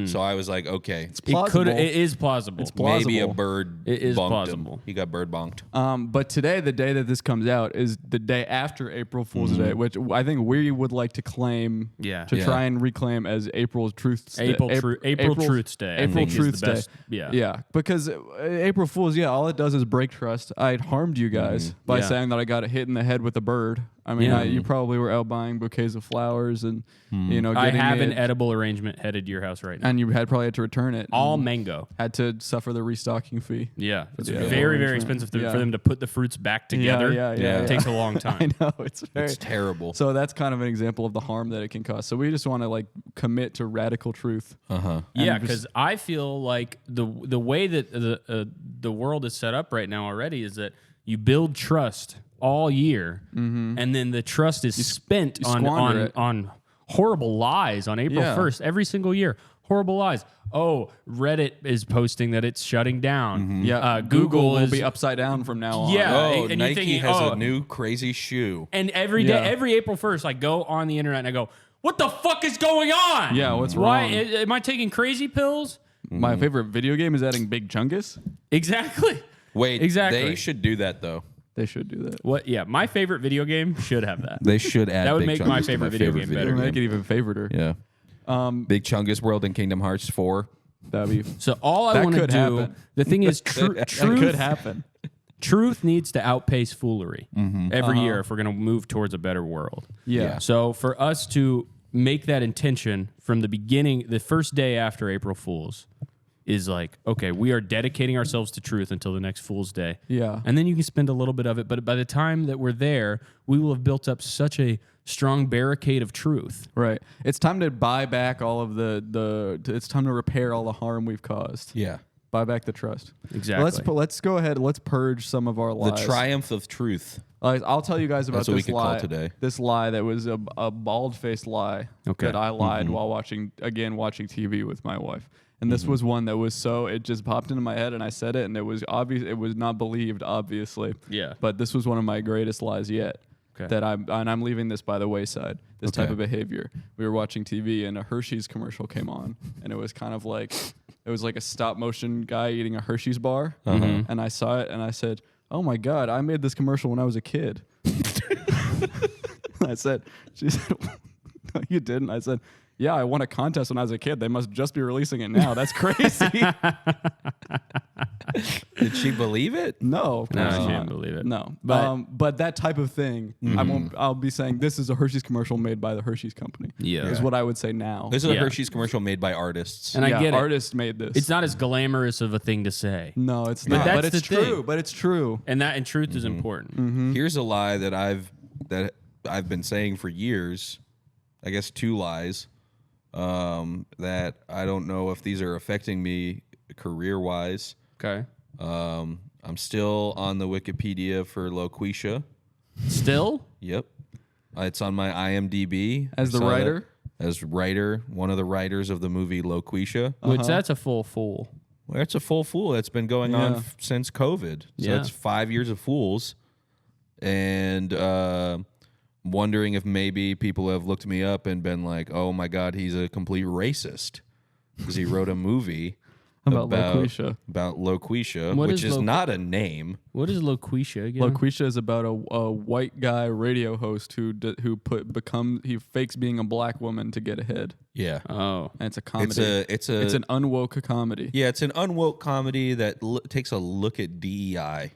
So I was like, okay, plausible. It is plausible. It's plausible. maybe a bird It is bonked plausible. him. He got bird bonked. But today, the day that this comes out, is the day after April Fool's Mm-hmm. Day, which I think we would like to claim. Yeah. To Yeah. try and reclaim as April's Truth Day. April Truth's Day, I April think, is Truth's the Day. best- yeah. Yeah. Because April Fool's, all it does is break trust. I harmed you guys by Yeah. saying that I got hit in the head with a bird. I mean, Yeah. you probably were out buying bouquets of flowers and I getting have an it, edible arrangement headed to your house right now. and you probably had to return it. All and mango. had to suffer the restocking fee. Yeah. It's the edible very, very arrangement. expensive Yeah. for them to put the fruits back together. Yeah. It takes a long I time. know it's very It's terrible. So that's kind of an example of the harm that it can cause. So we just want to like commit to radical truth. Yeah, And because I feel like the way that the world is set up right now already is that you build trust all year, and then the trust is spent squander it. on horrible lies on April Yeah. 1st every single year. Horrible lies. Oh, Reddit is posting that it's shutting down. Yeah, Google will is be upside down from now on. Yeah. Oh, and you're Nike thinking, has oh. a new crazy shoe. And every day, Yeah. every April 1st, I go on the internet and I go, "What the fuck is going on? Yeah, what's Why wrong? am I taking crazy pills?" My favorite video game is adding Big Chungus. Exactly. Wait, Exactly. they should do that though. They should do that. What? Yeah, my favorite video game should have that. They should add. That would Big make my Chungus to favorite video game better. It'll make it even favoriter. Yeah. Big Chungus World and Kingdom Hearts 4. That'd be So all I That want to could do, happen. the thing is, that could truth, happen. truth needs to outpace foolery every year if we're going to move towards a better world. Yeah. So for us to make that intention from the beginning, the first day after April Fool's is like, okay, we are dedicating ourselves to truth until the next Fool's Day. Yeah. And then you can spend a little bit of it, but by the time that we're there, we will have built up such a strong barricade of truth. Right. It's time to buy back all of it's time to repair all the harm we've caused. Yeah. Buy back the trust. Exactly. Let's go ahead. Let's purge some of our The lies. triumph of truth. I'll tell you guys about That's what we this could call lie. today. This lie that was a bald-faced lie Okay. that I lied while watching TV with my wife. And this was one that was it just popped into my head and I said it and it was obvious. It was not believed, obviously. Yeah. But this was one of my greatest lies yet. Okay. That I'm leaving this by the wayside. This type Okay. of behavior. We were watching TV and a Hershey's commercial came on, and it was kind of like it was like a stop motion guy eating a Hershey's bar, and I saw it and I said, "Oh my God, I made this commercial when I was a kid." I said, "She said, no, you didn't." I said, "Yeah, I won a contest when I was a kid. They must just be releasing it now. That's crazy." Did she believe it? No, of No, course I not. can't believe it. No, But- but that type of thing, I'll be saying this is a Hershey's commercial made by the Hershey's company. Yeah. is what I would say now. This is a Yeah. Hershey's commercial made by artists. And I get it. artists made this. It's not as glamorous of a thing to say. No, it's But not. that's But it's the true. thing. But it's true. And truth is important. Here's a lie that I've been saying for years. I guess 2 lies that I don't know if these are affecting me career wise. Okay. I'm still on the Wikipedia for Loquisha. Still? Yep. It's on my IMDb. As the I saw that. writer? As writer, one of the writers of the movie Loquisha. Which that's a full fool. Well, it's a full fool that's been going on Yeah. since COVID. So Yeah. it's 5 years of fools. And wondering if maybe people have looked me up and been like, oh my God, he's a complete racist. Because he wrote a movie About Loquisha. About Loquisha, What which is is not a name. What is Loquisha again? Loquisha is about a white guy radio host who he fakes being a black woman to get ahead. Yeah. Oh. And it's a comedy. It's an unwoke comedy. Yeah, it's an unwoke comedy that takes a look at DEI.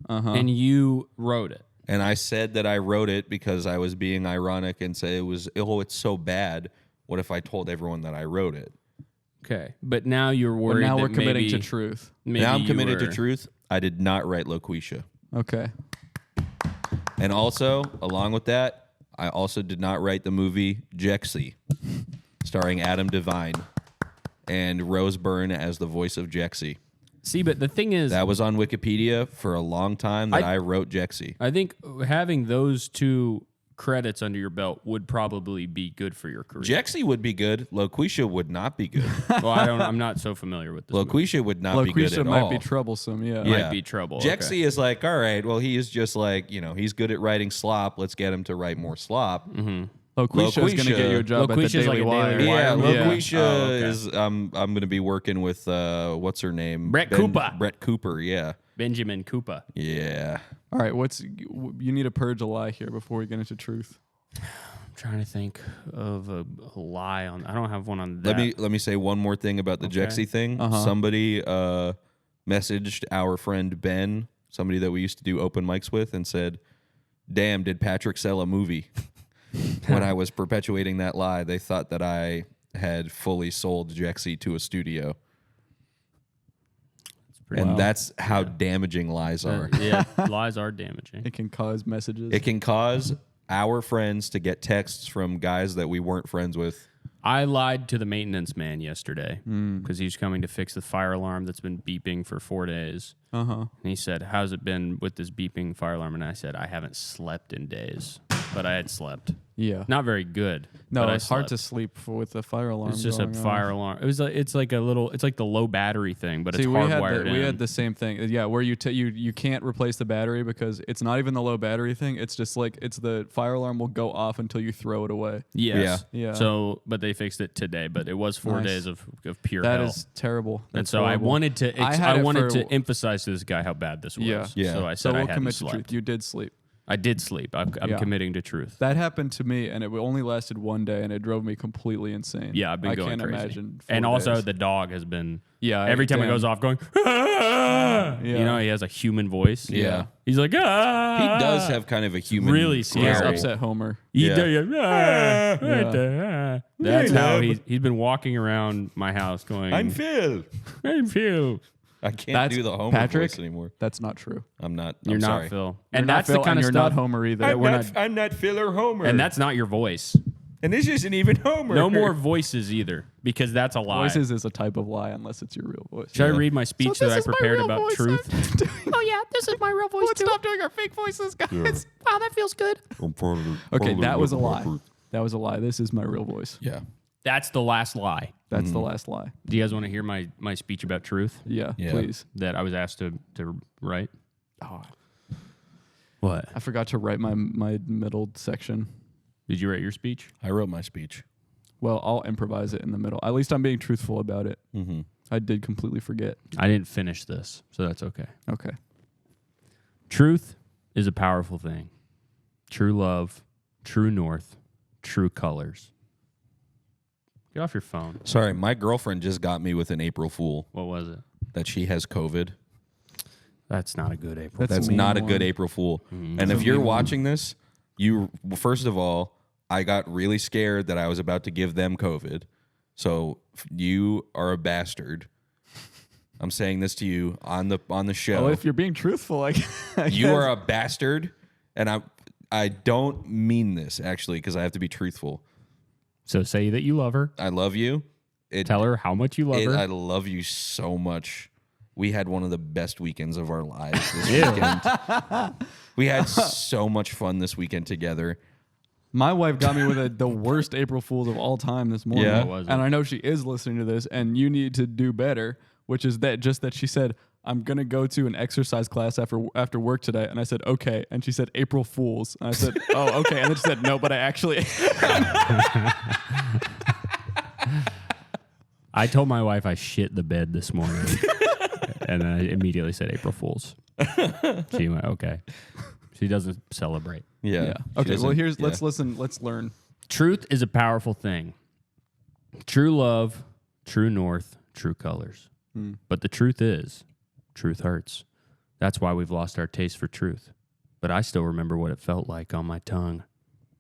And you wrote it. And I said that I wrote it because I was being ironic and say it's so bad. What if I told everyone that I wrote it? Okay. But now you're But worried now that we're committing maybe, to truth. maybe Now I'm you committed to were- truth. I did not write Loquisha. Okay. And also, along with that, I also did not write the movie Jexy, starring Adam Devine and Rose Byrne as the voice of Jexy. See, but the thing is, That was on Wikipedia for a long time that I wrote Jexy. I think having those 2 credits under your belt would probably be good for your career. Jexy would be good. Loquisha would not be good. Well, I'm not so familiar with this. movie. Loquisha would not be good Loquisha at might all. be troublesome. Yeah. Might be trouble. Jexy Okay. is like, all right, well, he is just like, he's good at writing slop. Let's get him to write more slop. Loquisha is going to Loquisha- get you a job at the Loquisha's Daily like a Wire. Daily Yeah, Wire. Loquisha Oh, okay. is. I'm going to be working with what's her name? Brett Cooper. Brett Cooper. Yeah, Benjamin Koopa. yeah. All right. You need to purge a lie here before we get into truth. I'm trying to think of a lie on. I don't have one on that. Let me say one more thing about the Jexy thing. Somebody messaged our friend Ben, somebody that we used to do open mics with, and said, damn, did Patrick sell a movie? When I was perpetuating that lie, they thought that I had fully sold Jexy to a studio. And that's how damaging lies are. Yeah, lies are damaging. It can cause messages. It can cause our friends to get texts from guys that we weren't friends with. I lied to the maintenance man yesterday because he's coming to fix the fire alarm that's been beeping for 4 days. And he said, how's it been with this beeping fire alarm? And I said, I haven't slept in days. But I had slept. Yeah. Not very good. No, but it's hard to sleep with the fire alarm. It's just a fire alarm. It's like the low battery thing, but it's hardwired in. We had the same thing. Yeah, where you can't replace the battery because it's not even the low battery thing. It's just like it's the fire alarm will go off until you throw it away. Yes. Yeah. So, but they fixed it today. But it was 4 days of pure hell. That is terrible. And That's so horrible. I wanted to emphasize to this guy how bad this was. Yeah. So I said I we'll hadn't commit to slept. truth. You did sleep. I did sleep. I'm committing to truth. That happened to me, and it only lasted 1 day, and it drove me completely insane. Yeah, I've been going can't crazy. Imagine. And also, days. the dog has been. Yeah, Every time it goes off, going. Ah! Yeah. You know, he has a human voice. Yeah. He's like. Ah! He does have kind of a human. Really He's scary. upset Homer. He Yeah. does, ah. That's how he's been walking around my house going. I'm Phil. I'm Phil. I can't That's do the Homer Patrick? voice anymore. That's not true. I'm not. You're I'm not sorry. Phil. You're And not that's Phil, the kind and of you're stuff. not Homer either. I'm not Phil or Homer. And that's not your voice. And this isn't even Homer. No more voices either, because that's a lie. Voices is a type of lie unless it's your real voice. Should I read my speech that I prepared about truth? Oh yeah, this is my real voice too. Stop doing our fake voices, guys. Wow, that feels good. Okay, that was a lie. That was a lie. This is my real voice. Yeah. That's the last lie. That's the last lie. Do you guys want to hear my speech about truth Yeah, Yeah. please. that I was asked to write? Oh, What? I forgot to write my middle section. Did you write your speech? I wrote my speech. Well, I'll improvise it in the middle. At least I'm being truthful about it. Mm-hmm. I did completely forget. I didn't finish this, so that's okay. Okay. Truth is a powerful thing. True love, true north, true colors. Get off your phone. Sorry, my girlfriend just got me with an April Fool What was it? that she has COVID. That's not a good April. That's That's a mean not a one. good April Fool. Mm-hmm. And if you're watching this, first of all, I got really scared that I was about to give them COVID. So you are a bastard. I'm saying this to you on the show. Well, if you're being truthful, I You guess. are a bastard, and I don't mean this actually because I have to be truthful. So say that you love her. I love you. Tell her how much you love her. I love you so much. We had one of the best weekends of our lives this Ew. weekend. We had so much fun this weekend together. My wife got me with the worst April Fools of all time this morning. Yeah? What was it? And I know she is listening to this, and you need to do better, which is that she said, I'm going to go to an exercise class after work today. And I said, okay. And she said, April Fools. And I said, oh, okay. And then she said, no, but I actually... I told my wife I shit the bed this morning, and I immediately said April Fools. She went, okay. She doesn't celebrate. Yeah. Yeah. She Okay, well, doesn't- let's listen. Let's learn. Truth is a powerful thing. True love, true north, true colors. But the truth is, truth hurts. That's why we've lost our taste for truth. But I still remember what it felt like on my tongue.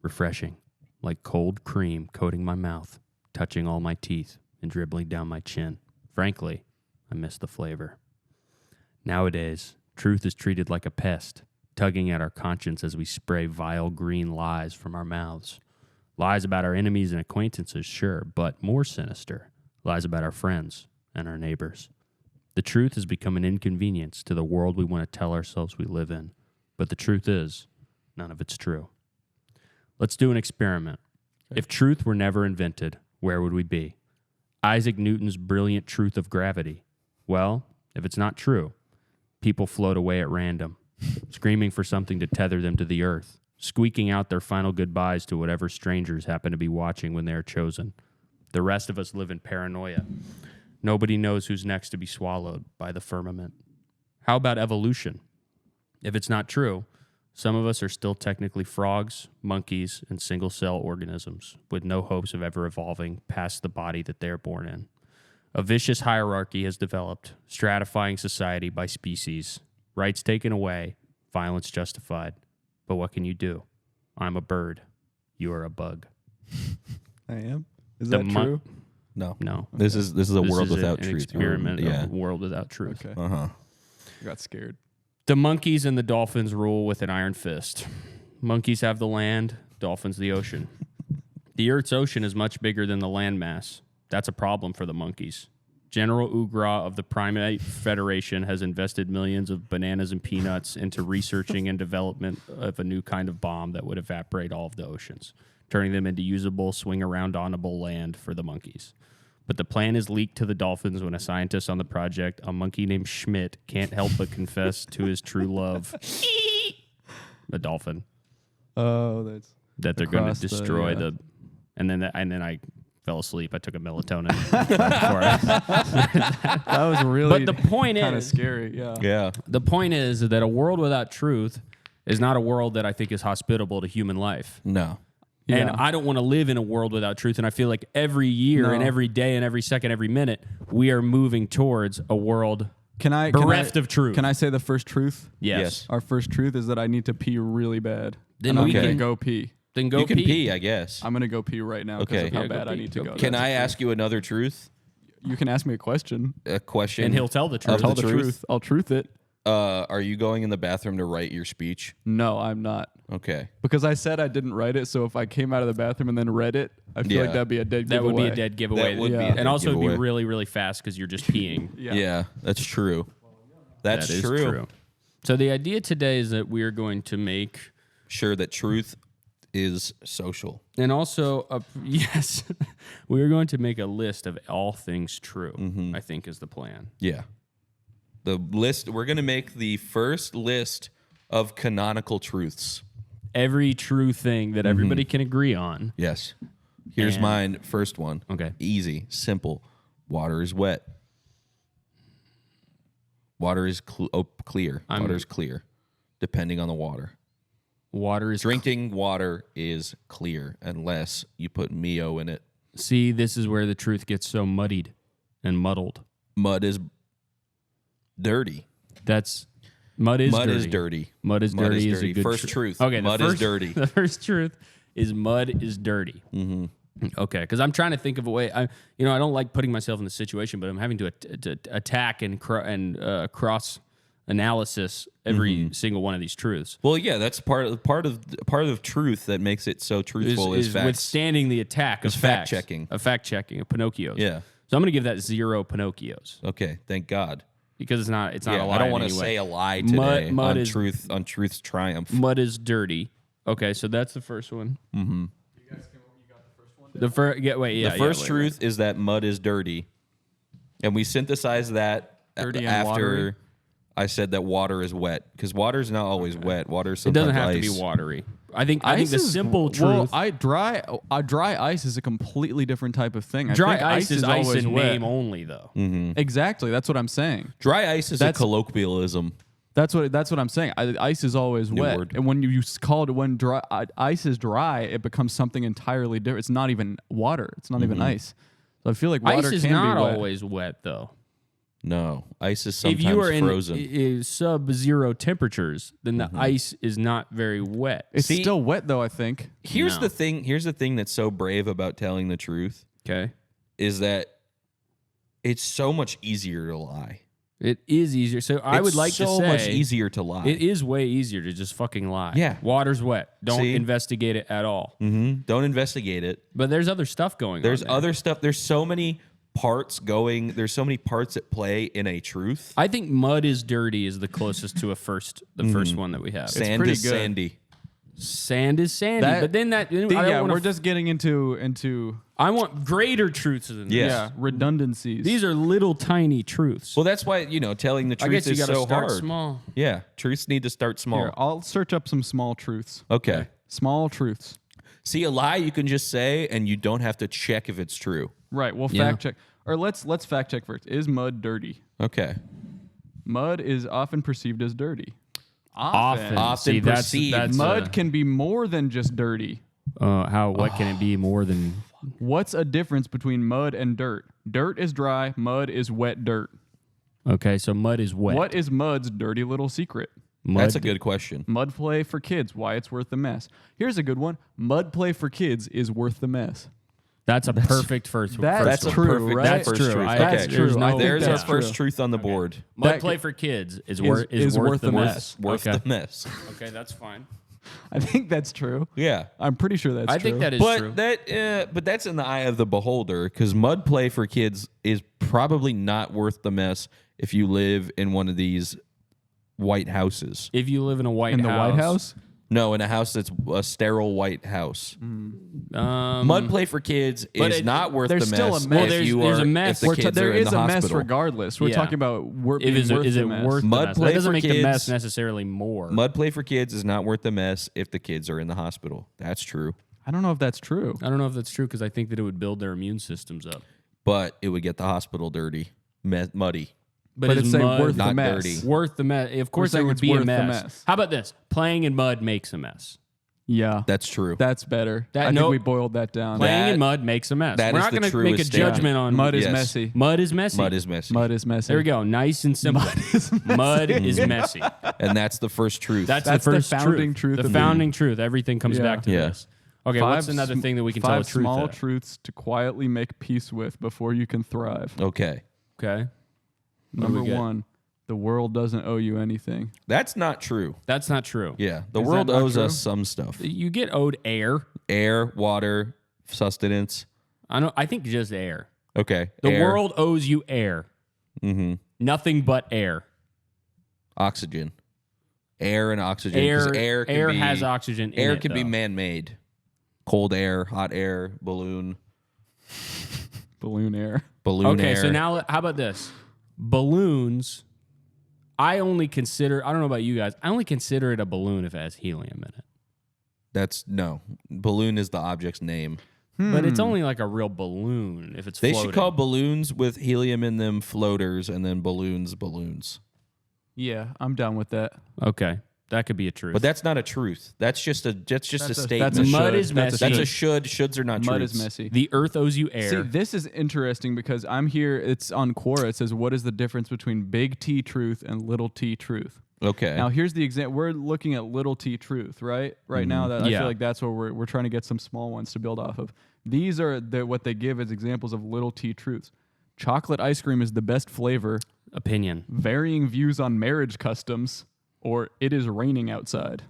Refreshing, like cold cream coating my mouth, touching all my teeth and dribbling down my chin. Frankly, I miss the flavor. Nowadays, truth is treated like a pest, tugging at our conscience as we spray vile green lies from our mouths. Lies about our enemies and acquaintances, sure, but more sinister, lies about our friends and our neighbors. The truth has become an inconvenience to the world we want to tell ourselves we live in. But the truth is, none of it's true. Let's do an experiment. If truth were never invented, where would we be? Isaac Newton's brilliant truth of gravity. Well, if it's not true, people float away at random, screaming for something to tether them to the earth, squeaking out their final goodbyes to whatever strangers happen to be watching when they are chosen. The rest of us live in paranoia. Nobody knows who's next to be swallowed by the firmament. How about evolution? If it's not true, some of us are still technically frogs, monkeys, and single-cell organisms with no hopes of ever evolving past the body that they're born in. A vicious hierarchy has developed, stratifying society by species. Rights taken away, violence justified. But what can you do? I'm a bird. You are a bug. I am. Is The that mon- true? No. No. This is a This world is without an truth. experiment Yeah. of a world without truth. Okay. Uh-huh. I got scared. The monkeys and the dolphins rule with an iron fist. Monkeys have the land, dolphins the ocean. The Earth's ocean is much bigger than the landmass. That's a problem for the monkeys. General Ugra of the Primate Federation has invested millions of bananas and peanuts into researching and development of a new kind of bomb that would evaporate all of the oceans, turning them into usable, swing-around-onable land for the monkeys. But the plan is leaked to the dolphins when a scientist on the project, a monkey named Schmidt, can't help but confess to his true love, the dolphin, Oh, that's that they're going Across to the- destroy yeah. and then I fell asleep. I took a melatonin before I, that was really. But the point kind of is, scary. Yeah. Yeah. the point is that a world without truth is not a world that I think is hospitable to human life. No. And Yeah. I don't want to live in a world without truth. And I feel like every year and No. every day and every second, every minute, we are moving towards a world Can I bereft of truth. Can I say the first truth? Yes. Our first truth is that I need to pee really bad. Then and I'm we gonna can- go pee. Then go You can pee, I guess. I'm gonna go pee right now because Okay. of how Yeah, go bad I pee, need to go go. pee. Can That's I the ask you another truth? truth. You can ask me a question. A question. And he'll tell the truth. Of Tell the the truth? truth. I'll truth it. Are you going in the bathroom to write your speech? No, I'm not. Okay. Because I said I didn't write it, so if I came out of the bathroom and then read it, I feel Yeah. like that'd be a dead That would giveaway. be a dead giveaway. That would be a Yeah. dead and also it'd giveaway. be really, really fast because you're just peeing. Yeah. That's true. That's That is true. So the idea today is that we are going to make, Sure that truth is social. and also, yes, we are going to make a list of all things true, Mm-hmm. I think is the plan. Yeah. The list, we're going to make the first list of canonical truths. Every true thing that everybody can agree on. Yes. Here's And- mine. First one. Okay. Easy, simple. Water is wet. Water is clear. Water is clear, depending on the water. Water is Drinking water is clear unless you put Mio in it. See, this is where the truth gets so muddied and muddled. Mud is dirty. That's mud is Mud dirty. is dirty. Mud is Mud dirty is is a dirty. good First truth. Okay, Mud the is first, dirty. The first truth is mud is dirty. Mm-hmm. Okay, because I'm trying to think of a way. I don't like putting myself in the situation, but I'm having to attack and cross analysis every single one of these truths. Well, yeah, that's part of truth that makes it so truthful is facts. Withstanding the attack of Is facts, fact-checking. of fact checking of Pinocchios. Yeah. So I'm going to give that 0 Pinocchios Okay, thank God. because it's not Yeah, a lie. I don't in want to any way. say a lie today Mud on is- truth's triumph. Mud is dirty. Okay, so that's the first one. Mm-hmm. The first, The first truth is that mud is dirty, and we synthesize that Dirty and after watery? I said that water is wet because water is not always wet. Water is It sometimes doesn't have ice. to be watery. I think the simple truth. Well, dry ice is a completely different type of thing. I dry think ice is ice always in wet. name only, though. Exactly. That's what I'm saying. Dry ice is a That's- colloquialism. That's what I'm saying. Ice is always wet, word. and when you call it when dry ice is dry, it becomes something entirely different. It's not even water. It's not even ice. So I feel like water Ice is can not be wet. always wet, though. No, ice is If sometimes you are in frozen. sub-zero temperatures, then the ice is not very wet. It's See- still wet though. I think. Here's No. the thing. Here's the thing that's so brave about telling the truth Okay, is that it's so much easier to lie. it is easier. So I would like to so say much easier to lie. it is way easier to just fucking lie. Yeah. Water's wet. Don't See? investigate it at all. Don't investigate it. But there's other stuff going There's on. there. other stuff. There's so many parts going. There's so many parts at play in a truth. I think mud is dirty is the closest to the first one that we have. Sand pretty is good. sandy. Sand is sandy, That- but then that I don't Yeah, wanna we're just getting into I want greater truths than Yes. yeah redundancies. this. These are little tiny truths. Well, that's why telling the I truth guess you is got to so start hard. small. Yeah, truths need to start small. Here, I'll search up some small truths. Okay. Small truths. See, a lie you can just say, and you don't have to check if it's true. Right. We'll Yeah. fact check. Or let's fact check first. Is mud dirty? Okay. Mud is often perceived as dirty. Often. Often See, that's perceived. Mud can be more than just dirty. what can it be more than? What's a difference between mud and dirt? Dirt is dry, mud is wet dirt. Okay, so mud is wet. What is mud's dirty little secret? That's a good question. Mud play for kids, why it's worth the mess. Here's a good one. Mud play for kids is worth the mess. That's a perfect first. That's first true, one. perfect right? That's first true. truth. That's Okay. true. I think There's our that's first true. truth on the board. Mud That play for kids is is worth the mess. Worth okay. the mess. Okay, that's fine. I think that's true. Yeah. I'm pretty sure that's I true. think that is But true. but that's in the eye of the beholder, because mud play for kids is probably not worth the mess if you live in one of these white houses. If you live in a White in House, the White House. No, in a house that's a sterile white house. Mud play for kids But is not worth the there's mess. still a mess. If Well, you there's are, a mess. If the kids There are in is the a mess hospital. regardless. We're Yeah. talking about being is worth it the mess. worth Mud the mess? play That doesn't for make the kids- mess necessarily more. Mud play for kids is not worth the mess if the kids are in the hospital. That's true. I don't know if that's true. I don't know if that's true because I think that it would build their immune systems up. But it would get the hospital dirty, muddy. But is it's saying mud worth the not mess. dirty. worth the mess? Of course, there saying would it's be a worth the mess. mess. How about this? Playing in mud makes a mess. Yeah, That's true. that's better. That- I no- think we boiled that down. Playing That- in mud makes a mess. that We're is not the going to make a truest statement. judgment on Mud is Yes. messy. Mud is messy. Mud is messy. Mud is messy. There we go. Nice and simple. Mud is messy. And that's the first truth. That's That's the the first founding truth The of founding truth. Everything comes Yeah. back to Yeah. this. Okay, what's another thing that we can tell a five truth small at? truths to quietly make peace with before you can thrive. okay. Okay, What do Number we get? 1, the world doesn't owe you anything. That's not true. that's not true. Yeah. The Is world that not owes true? us some stuff. You get owed air. Air, water, sustenance. I think just air. Okay. The Air, world owes you air. Mm-hmm. Nothing but air. Oxygen. Air and oxygen. 'Cause Air can be, has oxygen in Air it, can be though. man-made. Cold air, hot air, balloon Balloon air. Okay, air. so now how about this? Balloons, I don't know about you guys, I only consider it a balloon if it has helium in it. That's no. Balloon is the object's name. But it's only like a real balloon if it's They floating. should call balloons with helium in them floaters, and then balloons. Yeah, I'm down with that. Okay, that could be a truth. But that's not a truth. That's just a statement. That's a Mud should. is messy. That's a should. Shoulds are not Mud truths. is messy. The earth owes you air. See, this is interesting because I'm here. It's on Quora. It says, "What is the difference between big T truth and little T truth?" Okay. Now, here's the example. We're looking at little T truth, right? Right now, that I Yeah. feel like that's where we're trying to get some small ones to build off of. These are what they give as examples of little T truths. Chocolate ice cream is the best flavor. Opinion. Varying views on marriage customs, or it is raining outside.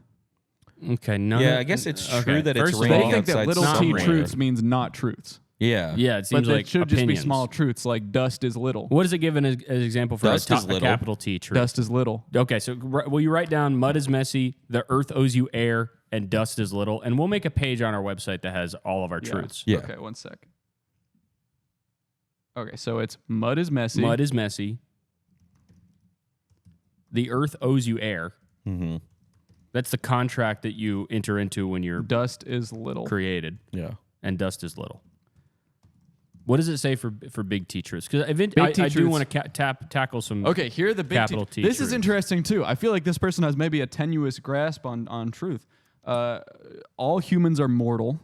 Okay, yeah, I guess it's true that it's First of raining They all, think that outside little not T raining. truths means not truths. Yeah. Yeah, it seems But like it should just be opinions. small truths, like dust is little. What does it give as an example for Dust is a little. capital T truth? Dust is little. Okay, so will you write down mud is messy, the earth owes you air, and dust is little? And we'll make a page on our website that has all of our truths. Yeah. Okay, one sec. Okay, so it's mud is messy. Mud is messy. The earth owes you air. Mm-hmm. That's the contract that you enter into when you're Dust is little. created, Yeah. and dust is little. What does it say for big T truths? Because I do truths. want to tackle some. Okay, here are the big Capital T This is truths. interesting too. I feel like this person has maybe a tenuous grasp on truth. All humans are mortal.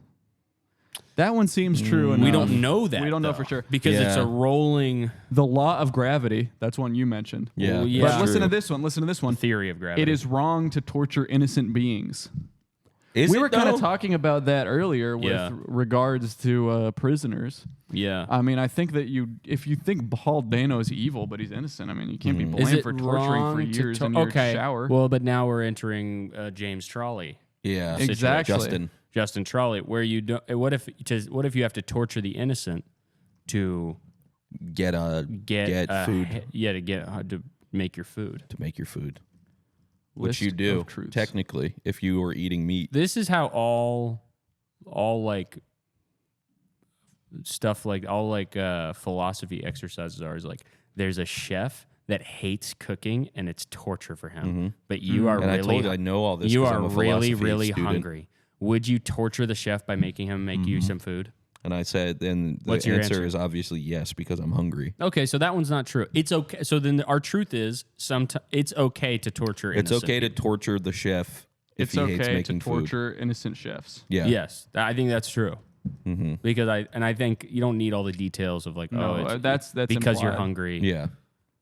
That one seems true enough. We don't know that. We don't know though, for sure. because it's Yeah. a rolling The law of gravity. That's one you mentioned. Yeah. Well, yeah. But That's listen to true. this one. Listen to this one. theory of gravity. It is wrong to torture innocent beings. Is We it, were kind though? of talking about that earlier with Yeah. regards to prisoners. Yeah. I mean, I think that if you think Paul Dano is evil, but he's innocent, I mean, you can't be Is blamed it for torturing for wrong to years in your shower. Well, but now we're entering James Trolley, Yeah. Exactly. Justin. Trolley, where you don't. What if you have to torture the innocent to Get food to make your food? to make your food. Which List you do, of truths. technically, if you were eating meat. This is how all like stuff like philosophy exercises are. Is like there's a chef that hates cooking and it's torture for him, but you are And I really told you I know all this. you 'cause are I'm a really philosophy student. hungry. Would you torture the chef by making him make you some food? And I said, then the What's your answer answer? is obviously yes, because I'm hungry. Okay, so that one's not true. It's okay. So then our truth is it's okay to torture It's innocent okay to people. torture the chef if It's he hates okay to making food. torture innocent chefs. Yeah. Yes, I think that's true. Because I think you don't need all the details of like No, it's that's because you're implied. hungry. Yeah.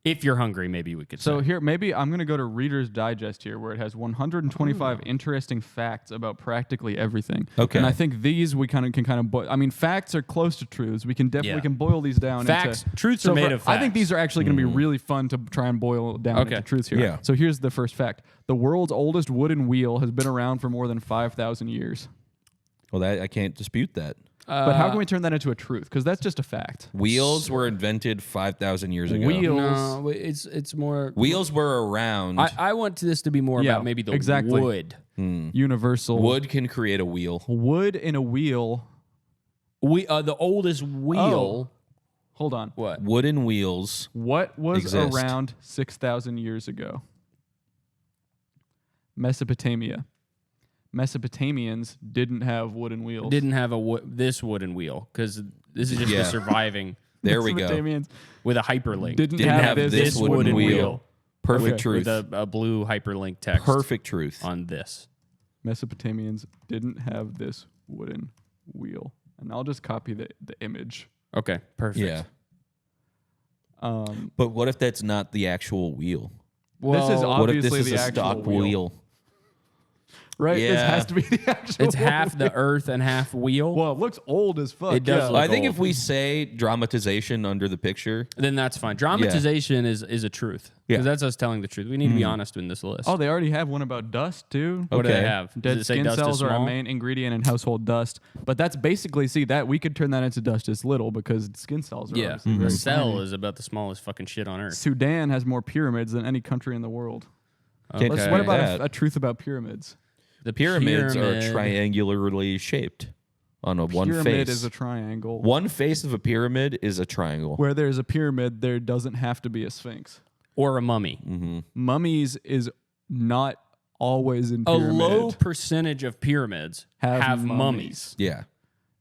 If you're hungry, maybe we could So say. here, maybe I'm going to go to Reader's Digest here, where it has 125 interesting facts about practically everything. Okay. And I think these we can kind of boil. I mean, facts are close to truths. We can definitely Yeah. can boil these down Facts. into... Truths are made of I think facts. these are actually going to be really fun to try and boil down Okay. into truths here. Yeah. So here's the first fact. The world's oldest wooden wheel has been around for more than 5,000 years. Well, I can't dispute that. But how can we turn that into a truth? Because that's just a fact. Wheels were invented 5,000 years ago. No, it's more. Wheels were around. I want this to be more Yeah, about maybe the exactly. wood. Universal. Wood can create a wheel. Wood in a wheel. The oldest wheel. Hold on. What? Wooden wheels. What was Exist. around 6,000 years ago? Mesopotamia. Mesopotamians didn't have wooden wheels. Didn't have this wooden wheel because this is just Yeah. the surviving There we go. Mesopotamians with a hyperlink. didn't Didn't have have this this wooden wheel. Perfect Okay. truth. with a blue hyperlink text Perfect truth. on this. Mesopotamians didn't have this wooden wheel. And I'll just copy the image. Okay, perfect. Yeah. Um, But what if that's not the actual wheel? this is What if obviously this is the a actual stock wheel. wheel? Right? This Yeah. has to be the actual It's half the Earth and half wheel. Well, it looks old as fuck. It does yeah. look I think old. if we say dramatization under the picture, Then that's fine. Dramatization is a truth. Yeah. Because that's us telling the truth. We need to be honest in this list. Oh, they already have one about dust, too. What do they okay. have? Does Dead it say skin dust is cells are a small? main ingredient in household dust, but that's basically that we could turn that into dust as little because skin cells are Yeah. obviously very Cell tiny. is about the smallest fucking shit on Earth. Sudan has more pyramids than any country in the world. can't Okay. What dispute about that. a truth about pyramids? The Pyramids pyramid. are triangularly shaped on a one Pyramid face. is a triangle. One face of a pyramid is a triangle. Where there's a pyramid, there doesn't have to be a sphinx. Or a mummy. Mummies is not always in A pyramid. low percentage of pyramids Have mummies. mummies. Yeah.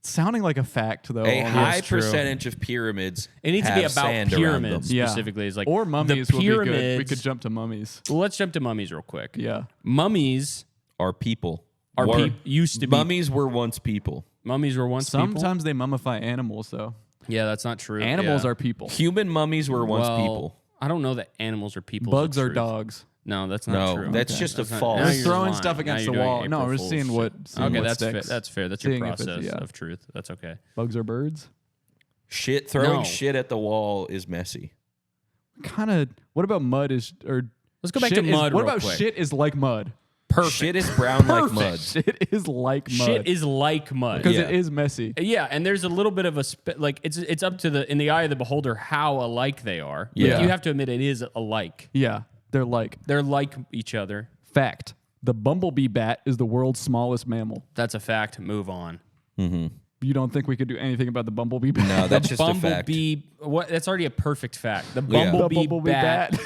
Sounding like a fact, though. A almost. high true. percentage of pyramids It needs to be have about sand around them. pyramids Yeah. specifically. Is like Or mummies the would be good. We pyramids- could jump to mummies. Well, let's jump to mummies real quick. Yeah. Mummies Are people. are Were- used to be. Mummies were once people. Mummies were once people. Sometimes they mummify animals, though. Yeah, that's not true. Animals Yeah. are people. Human mummies were once Well, people. I don't know that animals are people. Bugs are dogs. No, that's not No, true. that's just a That's not- false. now We're you're just throwing lying. stuff against Now the you're doing wall. No, April we're Fool's seeing shit. what- seeing Okay, what that's fair. sticks. That's fair. That's your Seeing if it's- process yeah. of truth. That's okay. Bugs are birds. Throwing No. shit at the wall is messy. Kind of. What about mud is or? Let's go back to shit is- mud What real about quick. shit is like mud? Perfect. Shit is brown like mud. Shit is like mud. Shit is like mud. because Yeah. it is messy. Yeah, and there's a little bit of a like it's up to in the eye of the beholder how alike they are. Yeah. Like, you have to admit it is alike. Yeah, they're like They're like each other. fact. The bumblebee bat is the world's smallest mammal. That's a fact. Move on. You don't think we could do anything about the bumblebee bat? No, that's just a fact. Bumblebee. What? That's already a perfect fact. The Yeah. bumblebee, The bumblebee bat, bat.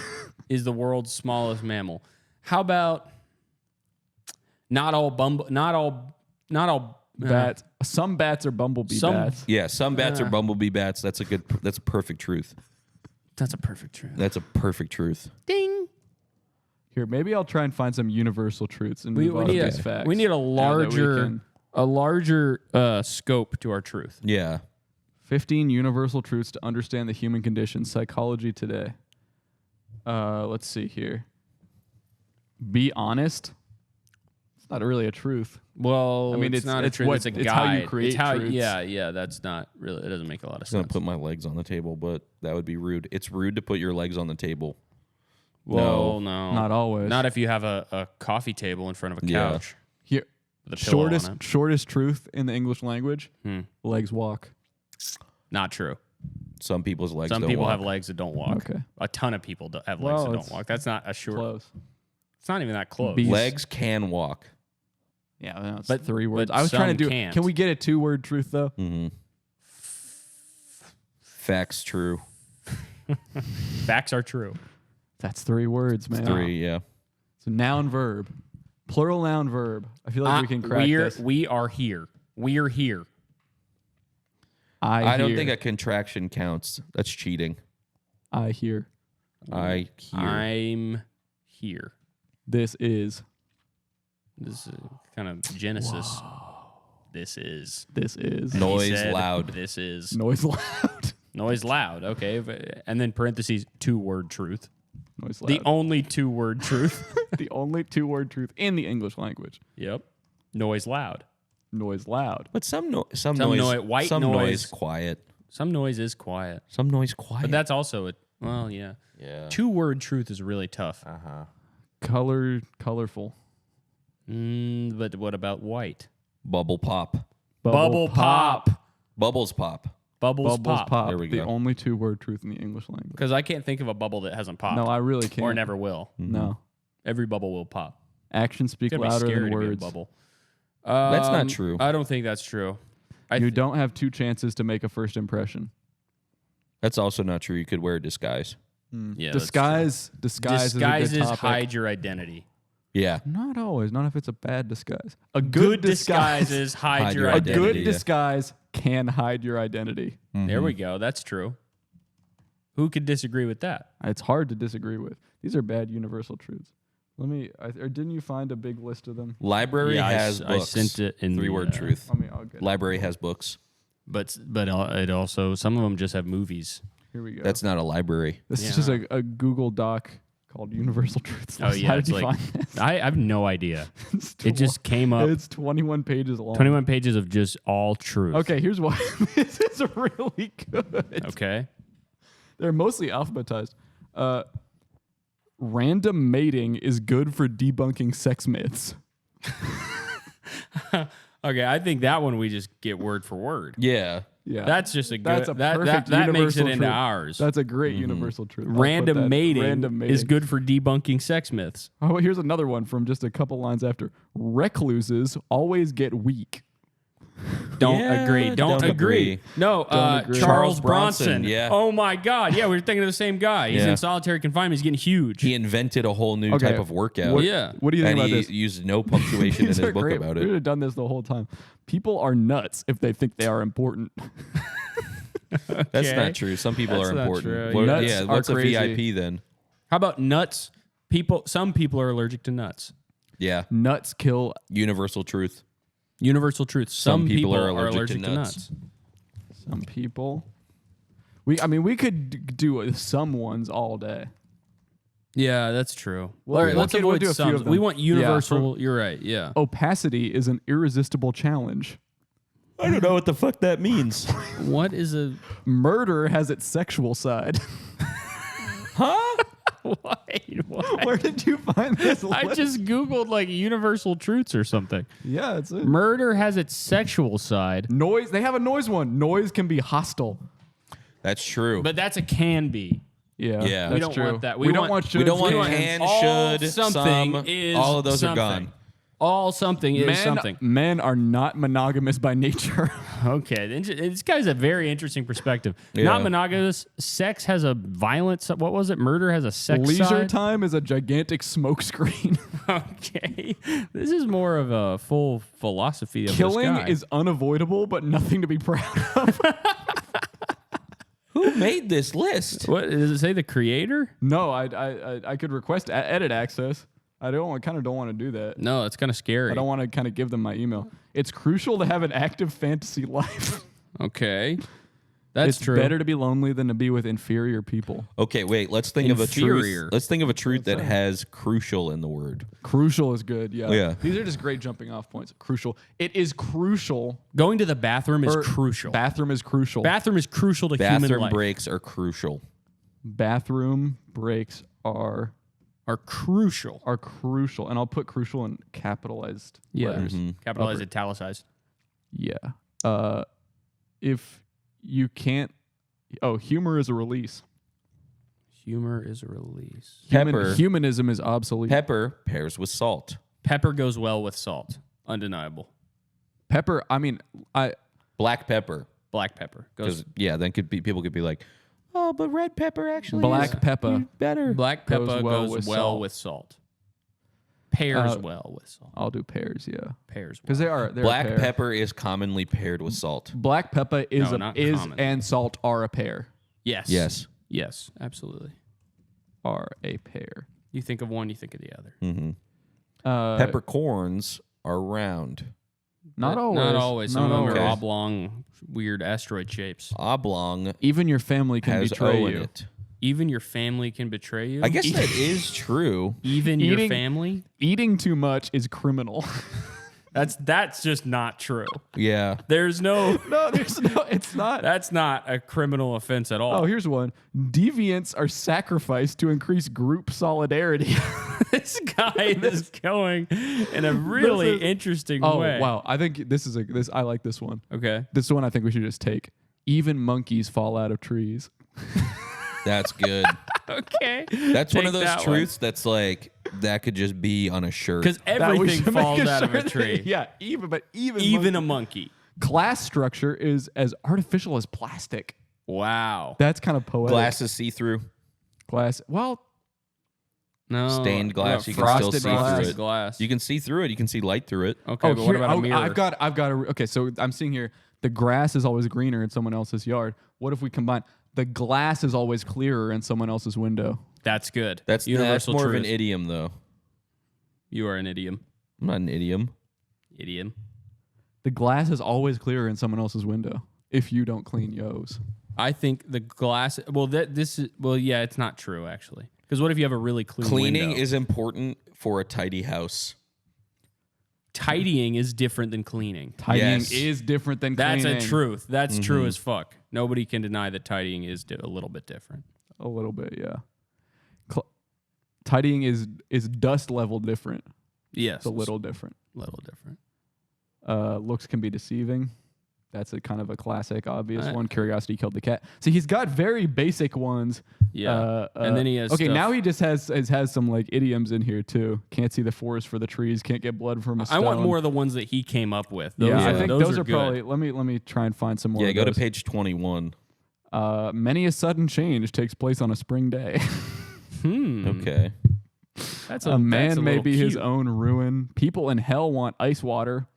is the world's smallest mammal. How about not all Bats. Some bats are bumblebee Some- bats. Yeah, some bats are bumblebee bats. That's a perfect truth. That's a perfect truth. That's a perfect truth. Ding. Here, maybe I'll try and find some universal truths and We, move we on need to a these facts. we need a now that we larger can- scope to our truth. Yeah. 15 universal truths to understand the human condition. Psychology today. Let's see here. Be honest. It's not really a truth. Well, I mean, it's not a it's truth. what- It's a guide. it's how you create It's how, truths. yeah. That's not really. It doesn't make a lot of I was gonna sense. put my legs on the table, but that would be rude. It's rude to put your legs on the table. Well, no, Not always. Not if you have a coffee table in front of a Yeah. couch Here, with a pillow on it. shortest truth in the English language. Legs walk. Not true. Some people's legs. Some don't people walk. have legs that don't walk. Okay. A ton of people have legs Well, that it's don't walk. That's not a sure. Close. It's not even that close. Be- Legs can walk. Yeah, that's But- 3 words. but I was trying some to do. can't. Can we get a 2-word truth though? Facts true. Facts are true. That's 3 words, man. 3, yeah. So noun verb, plural noun verb. I feel like we can crack this. We are here. We're here. I don't hear. think a contraction counts. That's cheating. I hear. I hear. I'm here. This is. This is kind of Genesis. This is. This is. Noise He said, loud. This is. Noise loud. Noise loud. Okay. And then parentheses, 2-word truth. Noise loud. The only 2-word truth. The only 2-word truth in the English language. Yep. Noise loud. Noise loud. But some noise, white some noise. quiet. Some noise is quiet. Some noise quiet. But that's also well, yeah. Yeah. 2-word truth is really tough. Colorful. But what about white? Bubble pop. Bubble pop. Bubbles pop. Bubbles pop. There we The go. only 2-word truth in the English language. Because I can't think of a bubble that hasn't popped. No, I really can't. Or never will. No. Every bubble will pop. Actions speak It's gonna be louder scary than to be a words. bubble. That's not true. I don't think that's true. You don't have 2 chances to make a first impression. That's also not true. You could wear a disguise. Yeah, that's Disguise is a good Disguises topic. hide your identity. Yeah. Not always. Not if it's a bad disguise. A Good disguise. disguises hide Hide your your A identity. good identity, yeah. disguise can hide your identity. There we go. That's true. Who could disagree with that? It's hard to disagree with. These are bad universal truths. Or didn't you find a big list of them? Library has I books. sent it in 3-word truth. I'll get it. Library has books. But it also some of them just have movies. Here we go. That's not a library. This is just a Google Doc called Universal Truths. Oh yeah, How it's did you like find this? I have no idea. It's It just came up. It's 21 pages long. 21 pages of just all truth. Okay, here's why this is really good. Okay. They're mostly alphabetized. Random mating is good for debunking sex myths. Okay, I think that one we just get word for word. Yeah. Yeah, That's just a good. That's a perfect that makes it universal into truth. ours. That's a great universal truth. I'll put Random that. mating, Random mating is good for debunking sex myths. Oh, here's another one from just a couple lines after. Recluses always get weak. Don't Yeah, agree. Don't don't agree. agree. No, agree. Charles Charles Bronson. Bronson, yeah. Oh my God. Yeah, we were thinking of the same guy. He's Yeah. in solitary confinement. He's getting huge. He invented a whole new Okay. type of workout. What, Yeah. What do you think And about he this? used no punctuation in These his are book great. about We would it. have done this the whole time. People are nuts if they think they are important. That's Okay. not true. Some people That's are not important. true. What- Nuts yeah, are what's a crazy. VIP then? How about nuts? Some people are allergic to nuts. Yeah. Nuts kill. Universal truth. Universal truth. Some people are allergic to nuts. Some people. We could do some ones all day. Yeah, that's true. Well, All right, we'll let's do- we'll avoid do a few some. of them. We want Yeah, universal. You're right. Yeah. Opacity is an irresistible challenge. I don't know what the fuck that means. What is a Murder has its sexual side. wait? What? Where did you find this? I list? just googled like universal truths or something. Yeah, it's it. Murder has its sexual side, Noise. They have a noise one. Noise can be hostile. That's true. but that's a can be. Yeah, Yeah. that's We don't true. want that. We, We don't want- want. we don't shoulds, want want can, all should, something some. is All of those something. are gone. All something is something. Men are not monogamous by nature. Okay, this guy's a very interesting perspective. Yeah. Not monogamous. Sex has a violent. What was it? Murder has a sex Leisure side. time is a gigantic smokescreen. Okay, this is more of a full philosophy of Killing this guy. is unavoidable, but nothing to be proud of. Who made this list? What does it say? The creator? No, I could request edit access. I kind of don't want to do that. No, it's kind of scary. I don't want to kind of give them my email. It's crucial to have an active fantasy life. Okay, that's It's true. better to be lonely than to be with inferior people. Okay, wait. Let's think of a Inferior. truth. Let's think of a truth that has crucial in the word. Crucial is good. Yeah. Yeah. These are just great jumping off points. Crucial. It is crucial. Going to the bathroom is or crucial. Bathroom is crucial. Bathroom is crucial to human Bathroom life. breaks are crucial. Bathroom breaks are Crucial. crucial, and I'll put crucial in capitalized letters. Capitalized, italicized. Yeah. If you can't, humor is a release. Humor is a release. Pepper. Humanism is obsolete. Pepper pairs with salt. Pepper goes well with salt. Undeniable. Pepper. I mean, Black pepper. Black pepper goes. Because then people could be like, oh, but red pepper actually black is pepper. better. Black goes pepper well goes with well salt. with salt. Pairs well with salt. I'll do pears. Yeah, Pairs because well. they're Black a pair. pepper is commonly paired with salt. Black pepper is No, not is common. and salt are a pair. Yes. Yes. Yes. Absolutely. Are a pair. You think of one, you think of the other. Mm-hmm. Uh, Peppercorns are round. Not always. Not always. Some Not of them are always. oblong, weird asteroid shapes. Oblong Even your family can has betray O in you. it. Even your family can betray you. I guess that is true. Even your Eating- family. Eating too much is criminal. That's just not true. Yeah. There's no. No, there's no. It's not. That's not a criminal offense at all. Oh, here's one. Deviants are sacrificed to increase group solidarity. This guy is going in a really This is- interesting Oh way. wow! I think this is this. I like this one. Okay. This one I think we should just take. Even monkeys fall out of trees. That's good. Okay. That's one Take of those that truths that's like, that could just be on a shirt. Because That we everything should make falls out of a shirt. tree. Yeah, even Even monkey. a monkey. Class structure is as artificial as plastic. Wow. That's kind of poetic. Glass is see-through. Glass. Well, No. Stained glass, you can still see frosted through it. glass. You can see through it. You can see light through it. Okay, but what here- about a mirror? I've got a. Okay, so I'm seeing here. The grass is always greener in someone else's yard. What if we combine? The glass is always clearer in someone else's window. That's good. That's universal more truth. of an idiom, though. You are an idiom. I'm not an idiom. Idiom. The glass is always clearer in someone else's window if you don't clean yo's. I think the glass. Well, this is. Well, yeah, it's not true actually. Because what if you have a really clean Cleaning window? is important for a tidy house. Tidying is different than cleaning. Tidying Yes. is different than That's cleaning. a truth. That's true as fuck. Nobody can deny that tidying is a little bit different. A little bit, yeah. Tidying is dust level different. Yes, It's a little different. little different. Looks can be deceiving. That's a kind of a classic, obvious Uh, one. Curiosity killed the cat. See, he's got very basic ones. Yeah, and then he has. Okay, stuff- now he just has some like idioms in here too. Can't see the forest for the trees. Can't get blood from a I stone. want more of the ones that he came up with. Those Yeah, are, I think those are good. probably. Let me try and find some more. Yeah, of go to those. page 21. Many a sudden change takes place on a spring day. Okay. That's A man that's may little be his cute. own ruin. People in hell want ice water.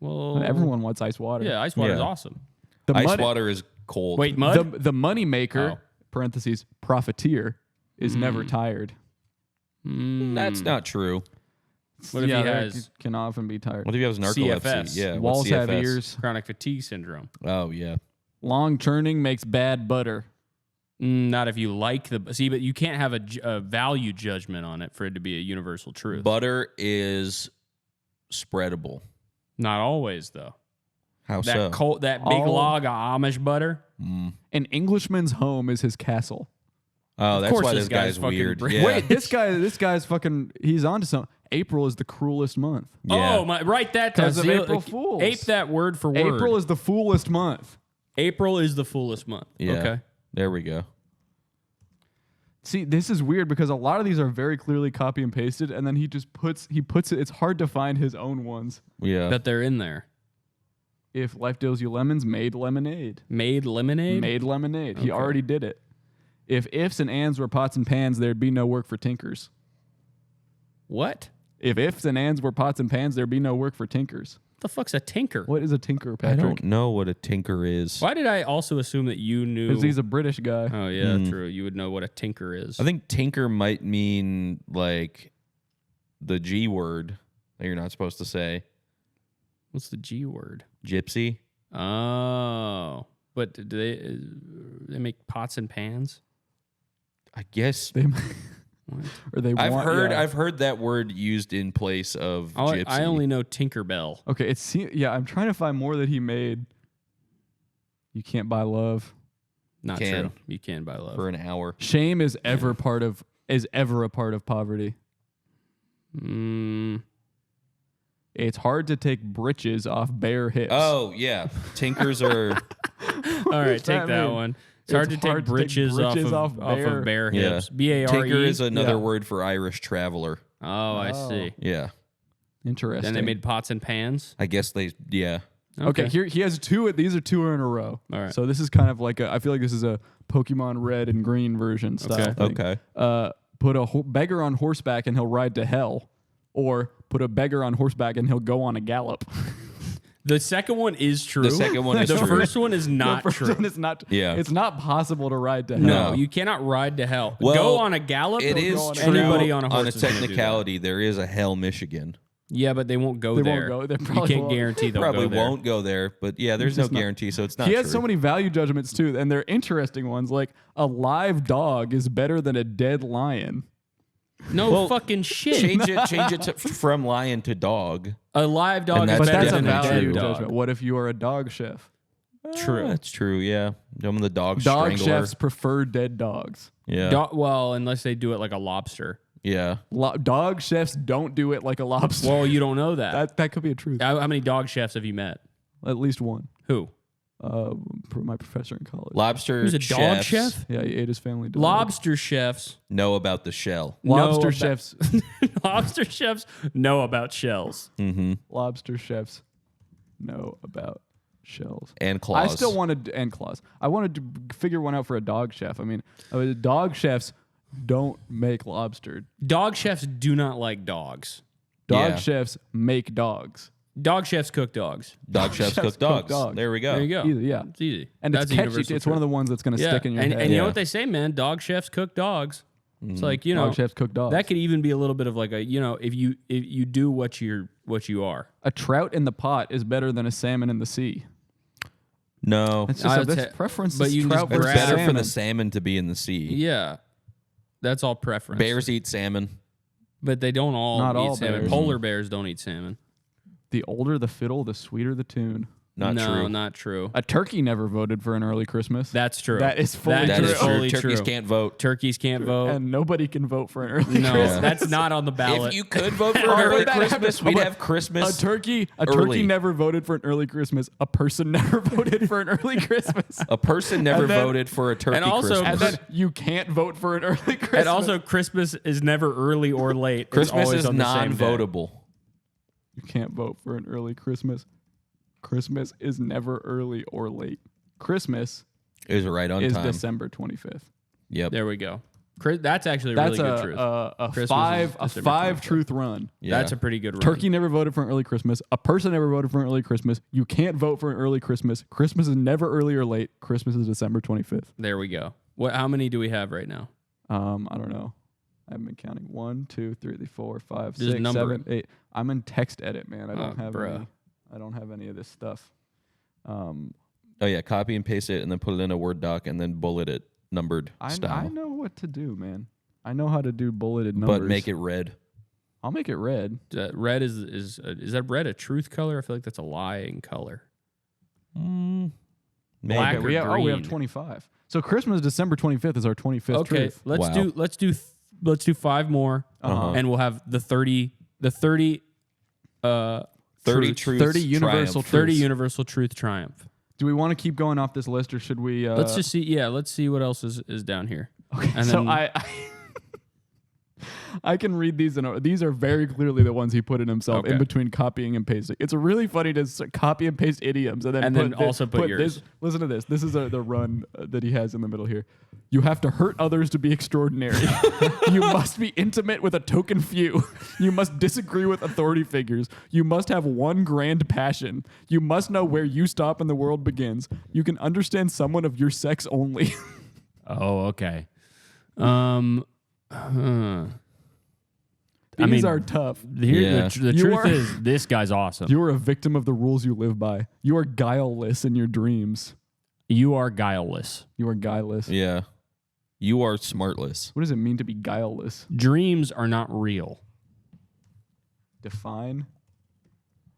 Well, Everyone wants ice water. Yeah, ice water is Yeah. awson. The Ice mud, water is cold. Wait, mud. the money maker Oh. parentheses profiteer is never tired. That's not true. What if he they has can often be tired. What if he has narcolepsy? CFS? Yeah. what's Walls have CFS? ears. chronic fatigue syndrome? Oh, yeah. Long churning makes bad butter. Not if you like the but you can't have a value judgment on it for it to be a universal truth. Butter is spreadable. Not always though. How so? That big All- log of Amish butter. An Englishman's home is his castle. Oh, that's course why this this guy's guy's fucking weird. brilliant. Yeah. Wait, this guy's fucking. He's onto something. April is the cruelest month. Yeah. Oh my! Write that down. 'Cause of April Fools. Ape that word for word. April is the foolest month. April is the foolest month. Yeah. Okay. There we go. See, this is weird because a lot of these are very clearly copy and pasted, and then he just puts it. It's hard to find his own ones. Yeah. But they're in there. If life deals you lemons, made lemonade. Made lemonade. Made lemonade. He Okay. already did it. If ifs and ands were pots and pans, there'd be no work for tinkers. What? If ifs and ands were pots and pans, there'd be no work for tinkers. What the fuck's a tinker? What is a tinker, I Patrick? don't know what a tinker is. Why did I also assume that you knew? Because he's a British guy. Oh yeah, true. You would know what a tinker is. I think tinker might mean like the G word that you're not supposed to say. What's the G word? Gypsy. Oh, but do they make pots and pans? I guess They or they I've want, heard yeah. I've heard that word used in place of gypsy. I only know Tinkerbell. Okay, I'm trying to find more that he made. You can't buy love. Not Can. true. You can buy love. for an hour. Shame is ever a part of poverty. It's hard to take britches off bare hips. Oh yeah, tinkers are. All right, does take that that mean? one. It's hard to take britches off of bare Yeah. hips. BARE. Tinker is another Yeah. word for Irish traveler. Oh, I see. Yeah, Interesting. Then they made pots and pans. I guess they. Yeah, Okay, here he has two. These are two in a row. All right. So this is kind of like I feel like this is a Pokemon Red and Green version style. Okay. thing. okay. Put a beggar on horseback and he'll ride to hell, or put a beggar on horseback and he'll go on a gallop. The second one is true. The second one is the true. first one is not The first true. one is not. Yeah. It's not possible to ride to hell. No, you cannot ride to hell. Well, go on a gallop. It or is go on true. Anybody on a horse on a is gonna do that. technicality, there is a Hell, Michigan. Yeah, but they won't go They there. won't go. They You probably can't won't. guarantee they'll Probably go there. won't go there, but yeah, there's no just not- guarantee, so it's not He has true. so many value judgments too, and they're interesting ones. Like a live dog is better than a dead lion. No fucking shit. Change it from lion to dog. A live dog And is But that's better that's a than a value dead judgment. dog. What if you are a dog chef? True. That's true. Yeah, I'm the dog Dog strangler. chefs prefer dead dogs. Yeah, Well, unless they do it like a lobster. yeah. Dog chefs don't do it like a lobster. Well, you don't know that. that could be a truth. How many dog chefs have you met? At least one. Who? My professor in college. Lobster Who's a dog chefs chef? Yeah, he ate his family dog. Lobster chefs. know about the shell. Lobster know chefs. Lobster chefs know about shells. Lobster chefs know about shells And claws. I still wanted and claws. I wanted to figure one out for a dog chef. I mean, dog chefs don't make lobster. Dog chefs do not like dogs. Dog Yeah. chefs make dogs. Dog chefs cook dogs. Dog chefs cook dogs. There we go. There you go. Easy, yeah. It's easy. And That's it's a catchy. universal It's one of the truth. ones that's going to stick in your and, head. and you know Yeah. what they say, man? Dog chefs cook dogs. It's like, you know, Dog chefs cook dogs. that could even be a little bit of like a, you know, if you do what you are. A trout in the pot is better than a salmon in the sea. No, It's it's just would that's say- preference. but is you can trout just versus better for salmon. the salmon to be in the sea. Yeah. That's all preference. Bears eat salmon. But they don't all Not eat all salmon. bears. Polar bears don't eat salmon. The older the fiddle, the sweeter the tune. Not no, true. not true. A turkey never voted for an early Christmas. That's true. That is fully That true. is true. fully Turkeys true. can't vote. Turkeys can't vote. And nobody can vote for an early No, Christmas. that's not on the ballot. If you could vote for Oh, an early that Christmas, happened. we'd Oh, have Christmas. A turkey early. never voted for an early Christmas. A person never voted for an early Christmas. A person never And then- voted for a turkey and also- Christmas. And then you can't vote for an early Christmas. and also, Christmas is never early or late. It's Christmas always is on the same day. non-votable. you can't vote for an early Christmas. Christmas is never early or late. Christmas Is right on is time. December 25th. Yep. There we go. That's actually a That's really good truth. a Christmas is five December 25th. truth run. Yeah. That's a pretty good run. Turkey never voted for an early Christmas. A person never voted for an early Christmas. You can't vote for an early Christmas. Christmas is never early or late. Christmas is December 25th. There we go. How many do we have right now? I don't know. I haven't been counting. 1, 2, 3, 4, 5, Just 6, number 7, 8. I'm in text edit, man. I don't have bruh. any. I don't have any of this stuff. Oh yeah, copy and paste it and then put it in a Word doc and then bullet it numbered I style. know what to do, man. I know how to do bulleted numbers. But make it red. I'll make it red. Red is that red a truth color? I feel like that's a lying color. Maybe. Black Okay, or we have green? 25. So Christmas, December 25th is our 25th Okay, truth. let's do 5 more, Uh-huh. and we'll have the 30 30 truths. truths. 30 universal triumph. 30 truths. universal truth triumph. Do we want to keep going off this list, or should we? Let's just see. Yeah, let's see what else is down here. Okay, And so then- I can read these, and these are very clearly the ones he put in himself in Okay. between copying and pasting. It's really funny to copy and paste idioms and then also put yours. This, listen to this. This is the run that he has in the middle here. You have to hurt others to be extraordinary. You must be intimate with a token few. You must disagree with authority figures. You must have one grand passion. You must know where you stop and the world begins. You can understand someone of your sex only. Oh, okay. These are tough. The You truth are- is, this guy's awesome. You are a victim of the rules you live by. You are guileless in your dreams. You are guileless. You are guileless. Yeah. You are smartless. What does it mean to be guileless? Dreams are not real Define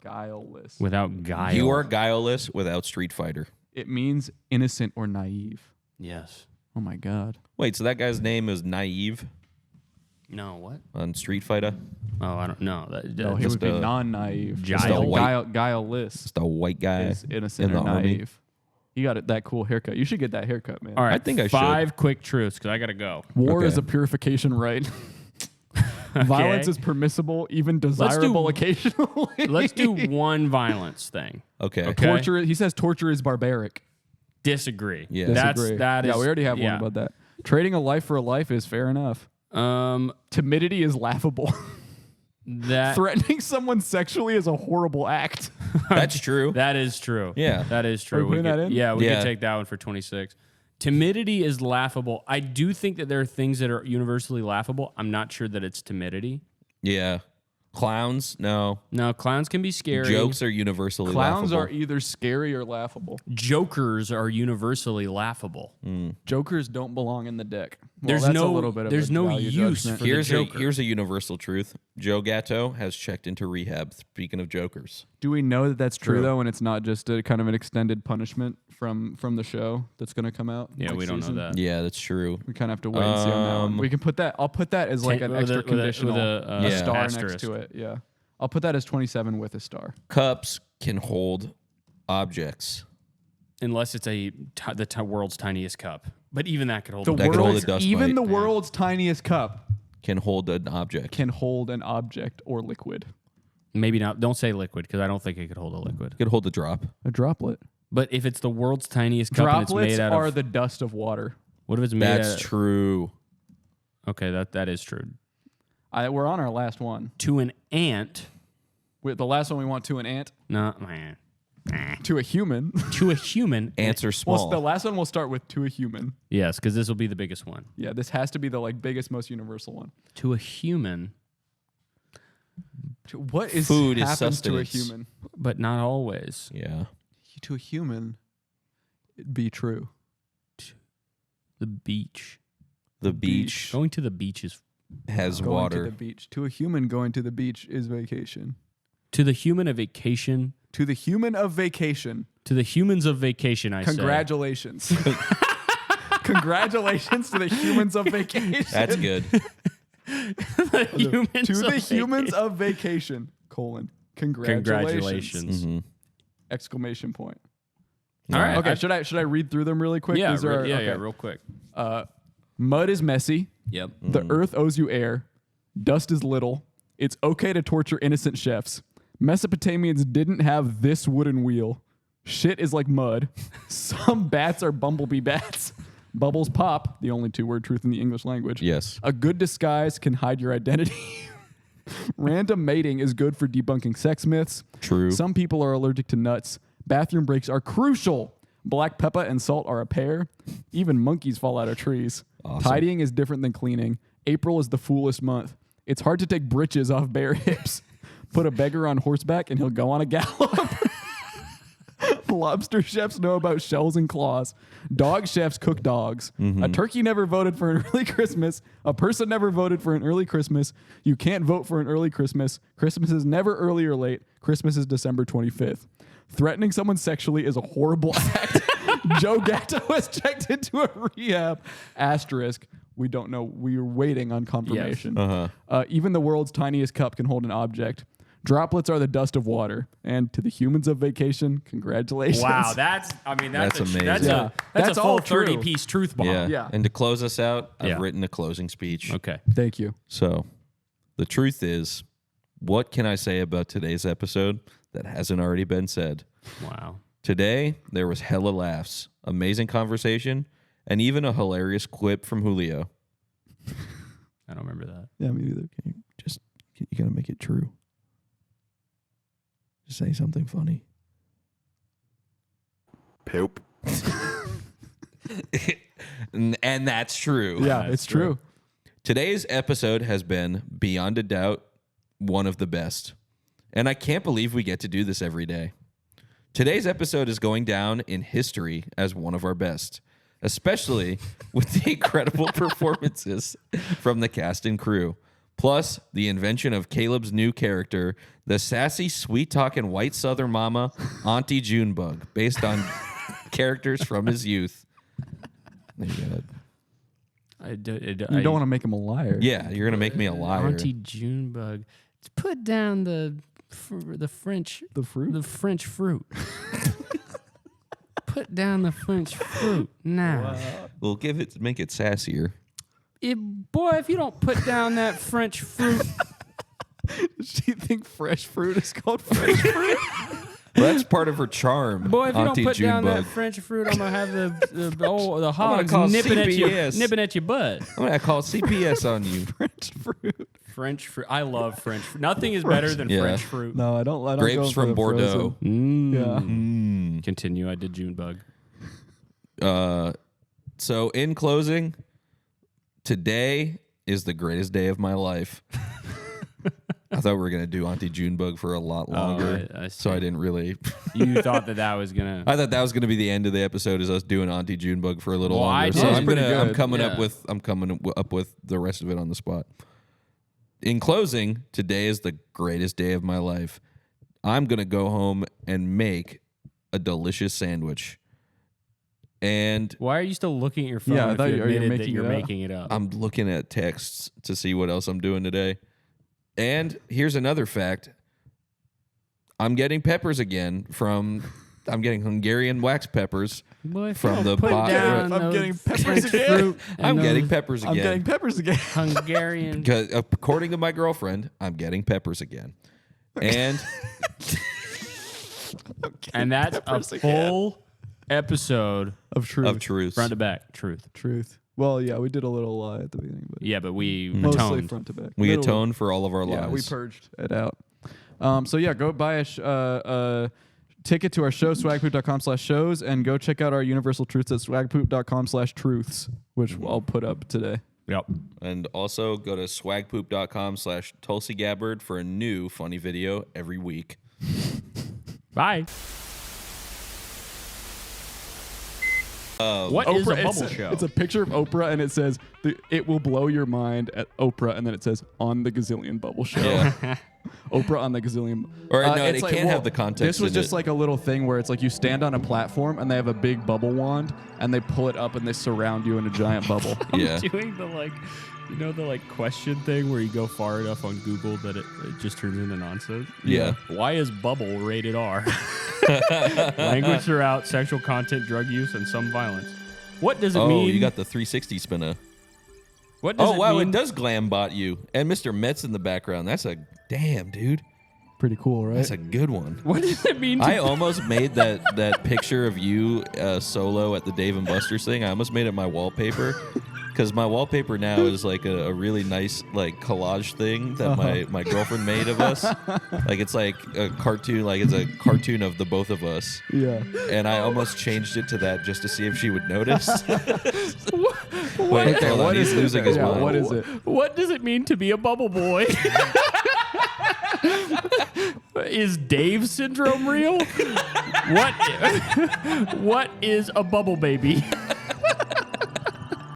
guileless. without guile. You are guileless without Street Fighter. It means innocent or naive. Yes. Oh my God. Wait, so that guy's name is Naive No, what? on Street Fighter? Oh, I don't know. No, he Just would be a- non-naive. Just a Guileless Just a white guy is innocent in or the army. naive. You got that cool haircut. You should get that haircut, man. All right. I think I should. 5 quick truths because I got to go. War Okay. is a purification rite. Violence is permissible, even desirable occasionally. Let's do one violence thing. Okay. Okay. Torture. He says torture is barbaric. Disagree. Yeah. Disagree. That is. Yeah, we already have yeah. one about that. Trading a life for a life is fair enough. Timidity is laughable. That Threatening someone sexually is a horrible act. That's true. that is true. Yeah. that is true. Are we putting that in? Yeah, we Yeah. could take that one for 26. Timidity is laughable. I do think that there are things that are universally laughable. I'm not sure that it's timidity. Yeah. Clowns? No. No, clowns can be scary. Jokes are universally Clowns laughable. are either scary or laughable. Jokers are universally laughable. Jokers don't belong in the deck. Well, There's that's no- a little bit of there's a no value use judgment. for the Joker. Here's a universal truth. Joe Gatto has checked into rehab. Speaking of jokers. Do we know that that's true, True. though, and it's not just a kind of an extended punishment from the show that's going to come out? Yeah, next we don't season? know that. Yeah, that's true. We kind of have to wait and see on that one. We can put that. I'll put that as like an With a- extra with a- conditional with a, Yeah. star asterisk. next to it. Yeah, I'll put that as 27 with a star. Cups can hold objects. Unless it's the world's tiniest cup. But even that could hold The a That could hold a world's dust even mite. the world's tiniest cup Can hold an object. can hold an object or liquid. Maybe not. Don't say liquid because I don't think it could hold a liquid. Could hold a drop. A droplet. But if it's the world's tiniest cup and it's Droplets made out are of... the dust of water. What if it's made That's out of... true. Okay, that is true. We're on our last one. To an ant... The last one we want to an ant. No, man. To a human. To a human... Ants are Well, small. the last one we'll start with to a human. Yes, because this will be the biggest one. Yeah, this has to be the biggest, most universal one. To a human, What is Food is happens to a sustenance. human? but not always. Yeah. To a human, it'd be true. The beach. The beach Going to the beach is... has Going water. to the beach. To a human, going to the beach is vacation. To the human, a vacation. To the human of vacation, To the humans of vacation, I say. congratulations. Congratulations to the humans of vacation. That's good. The humans To the of humans vacation. of vacation, congratulations. Congratulations. Mhm. Exclamation point. All right. Okay, should I read through them really quick? Yeah, These are, okay. real quick. Mud is messy. Yep. The earth owes you air. Dust is little. It's okay to torture innocent chefs. Mesopotamians didn't have this wooden wheel. Shit is like mud. Some bats are bumblebee bats. Bubbles pop, the only two-word truth in the English language. Yes. A good disguise can hide your identity. Random mating is good for debunking sex myths. True. Some people are allergic to nuts. Bathroom breaks are crucial. Black pepper and salt are a pair. Even monkeys fall out of trees. Awesome. Tidying is different than cleaning. April is the foolest month. It's hard to take britches off bare hips. Put a beggar on horseback and he'll go on a gallop. Lobster chefs know about shells and claws. Dog chefs cook dogs. A turkey never voted for an early Christmas. A person never voted for an early Christmas. You can't vote for an early Christmas. Christmas is never early or late. Christmas is December 25th. Threatening someone sexually is a horrible act. Joe Gatto has checked into a rehab. Asterisk. We don't know. We are waiting on confirmation. Even the world's tiniest cup can hold an object. Droplets are the dust of water. And to the humans of vacation, congratulations. Wow, that's That's a, amazing. That's Yeah. a That's full all true. 30-piece truth bomb. Yeah. Yeah. And to close us out, I've Yeah. written a closing speech. Okay. Thank you. So, the truth is, what can I say about today's episode that hasn't already been said? Wow. Today, there was hella laughs, amazing conversation, and even a hilarious quip from Julio. I don't remember that. Yeah, me neither. You gotta make it true. Just say something funny. Poop. And that's true. Yeah, it's true. Today's episode has been, beyond a doubt, one of the best. And I can't believe we get to do this every day. Today's episode is going down in history as one of our best, especially with the incredible performances from the cast and crew. Plus, the invention of Caleb's new character, the sassy, sweet-talking white Southern mama, Auntie Junebug, based on characters from his youth. There you go. You don't want to make him a liar. Yeah, you're gonna make me a liar. Auntie Junebug. Put down the French The fruit? the French fruit. Put down the French fruit now. We'll make it sassier. Boy, if you don't put down that French fruit, Does she think fresh fruit is called fresh fruit? Well, that's part of her charm. boy, if you Auntie don't put down that Junebug. French fruit, I'm gonna have the hogs call nipping CPS. at your butt. I'm gonna call CPS on you. Fresh fruit. French fruit. I love French fruit. Nothing is better than Yeah. French fruit. No, I don't. Grapes go for from the Bordeaux. frozen. Yeah. Continue. I did Junebug. So in closing, today is the greatest day of my life. I thought we were gonna do Auntie Junebug for a lot longer, so I didn't really. You thought that was gonna. I thought that was gonna be the end of the episode, is us doing Auntie Junebug for a little longer. So I'm coming up with the rest of it on the spot. In closing, today is the greatest day of my life. I'm gonna go home and make a delicious sandwich. And why are you still looking at your phone? Yeah, I if thought you you were admitted that making you're it up. making it up. I'm looking at texts to see what else I'm doing today. And here's another fact. I'm getting peppers again I'm getting Hungarian wax peppers from the bottom. I'm getting peppers again. I'm getting peppers again. I'm getting peppers again. Hungarian. Because according to my girlfriend, I'm getting peppers again. And And that's a full episode of truth. of truth. front to back. Truth. Well, yeah, we did a little lie at the beginning, but Yeah, but we mostly atoned. front to back. We Middle- atone for all of our lies. Yeah, we purged it out. So yeah, go buy a ticket to our show, swagpoop.com/shows, and go check out our universal truths at swagpoop.com/truths, which I'll put up today. Yep. And also go to swagpoop.com/Tulsi Gabbard for a new funny video every week. Bye. What is a bubble show? It's a picture of Oprah, and it says, "It will blow your mind" at Oprah, and then it says, "On the Gazillion Bubble Show." Yeah. Oprah on the Gazillion. Or no, it's it like, can't have the context This was in just it. like a little thing where it's like you stand on a platform, and they have a big bubble wand, and they pull it up, and they surround you in a giant bubble. Yeah. Doing the question thing where you go far enough on Google that it just turns into nonsense. Yeah. Why is Bubble rated R? Language throughout, sexual content, drug use, and some violence. What does it mean? Oh, you got the 360 spinner. What does Oh, wow, mean? it does glam bot you. And Mr. Metz in the background. That's a damn, dude. Pretty cool, right? That's a good one. What does it mean? I almost made that picture of you solo at the Dave and Buster's thing. I almost made it my wallpaper. Because my wallpaper now is like a really nice like collage thing that my girlfriend made of us. Like it's like a cartoon, like it's a cartoon of the both of us. Yeah. And I almost changed it to that just to see if she would notice. What? Wait, hold on, what he's is losing his mind. What is it? What does it mean to be a bubble boy? Is Dave syndrome real? What is a bubble baby?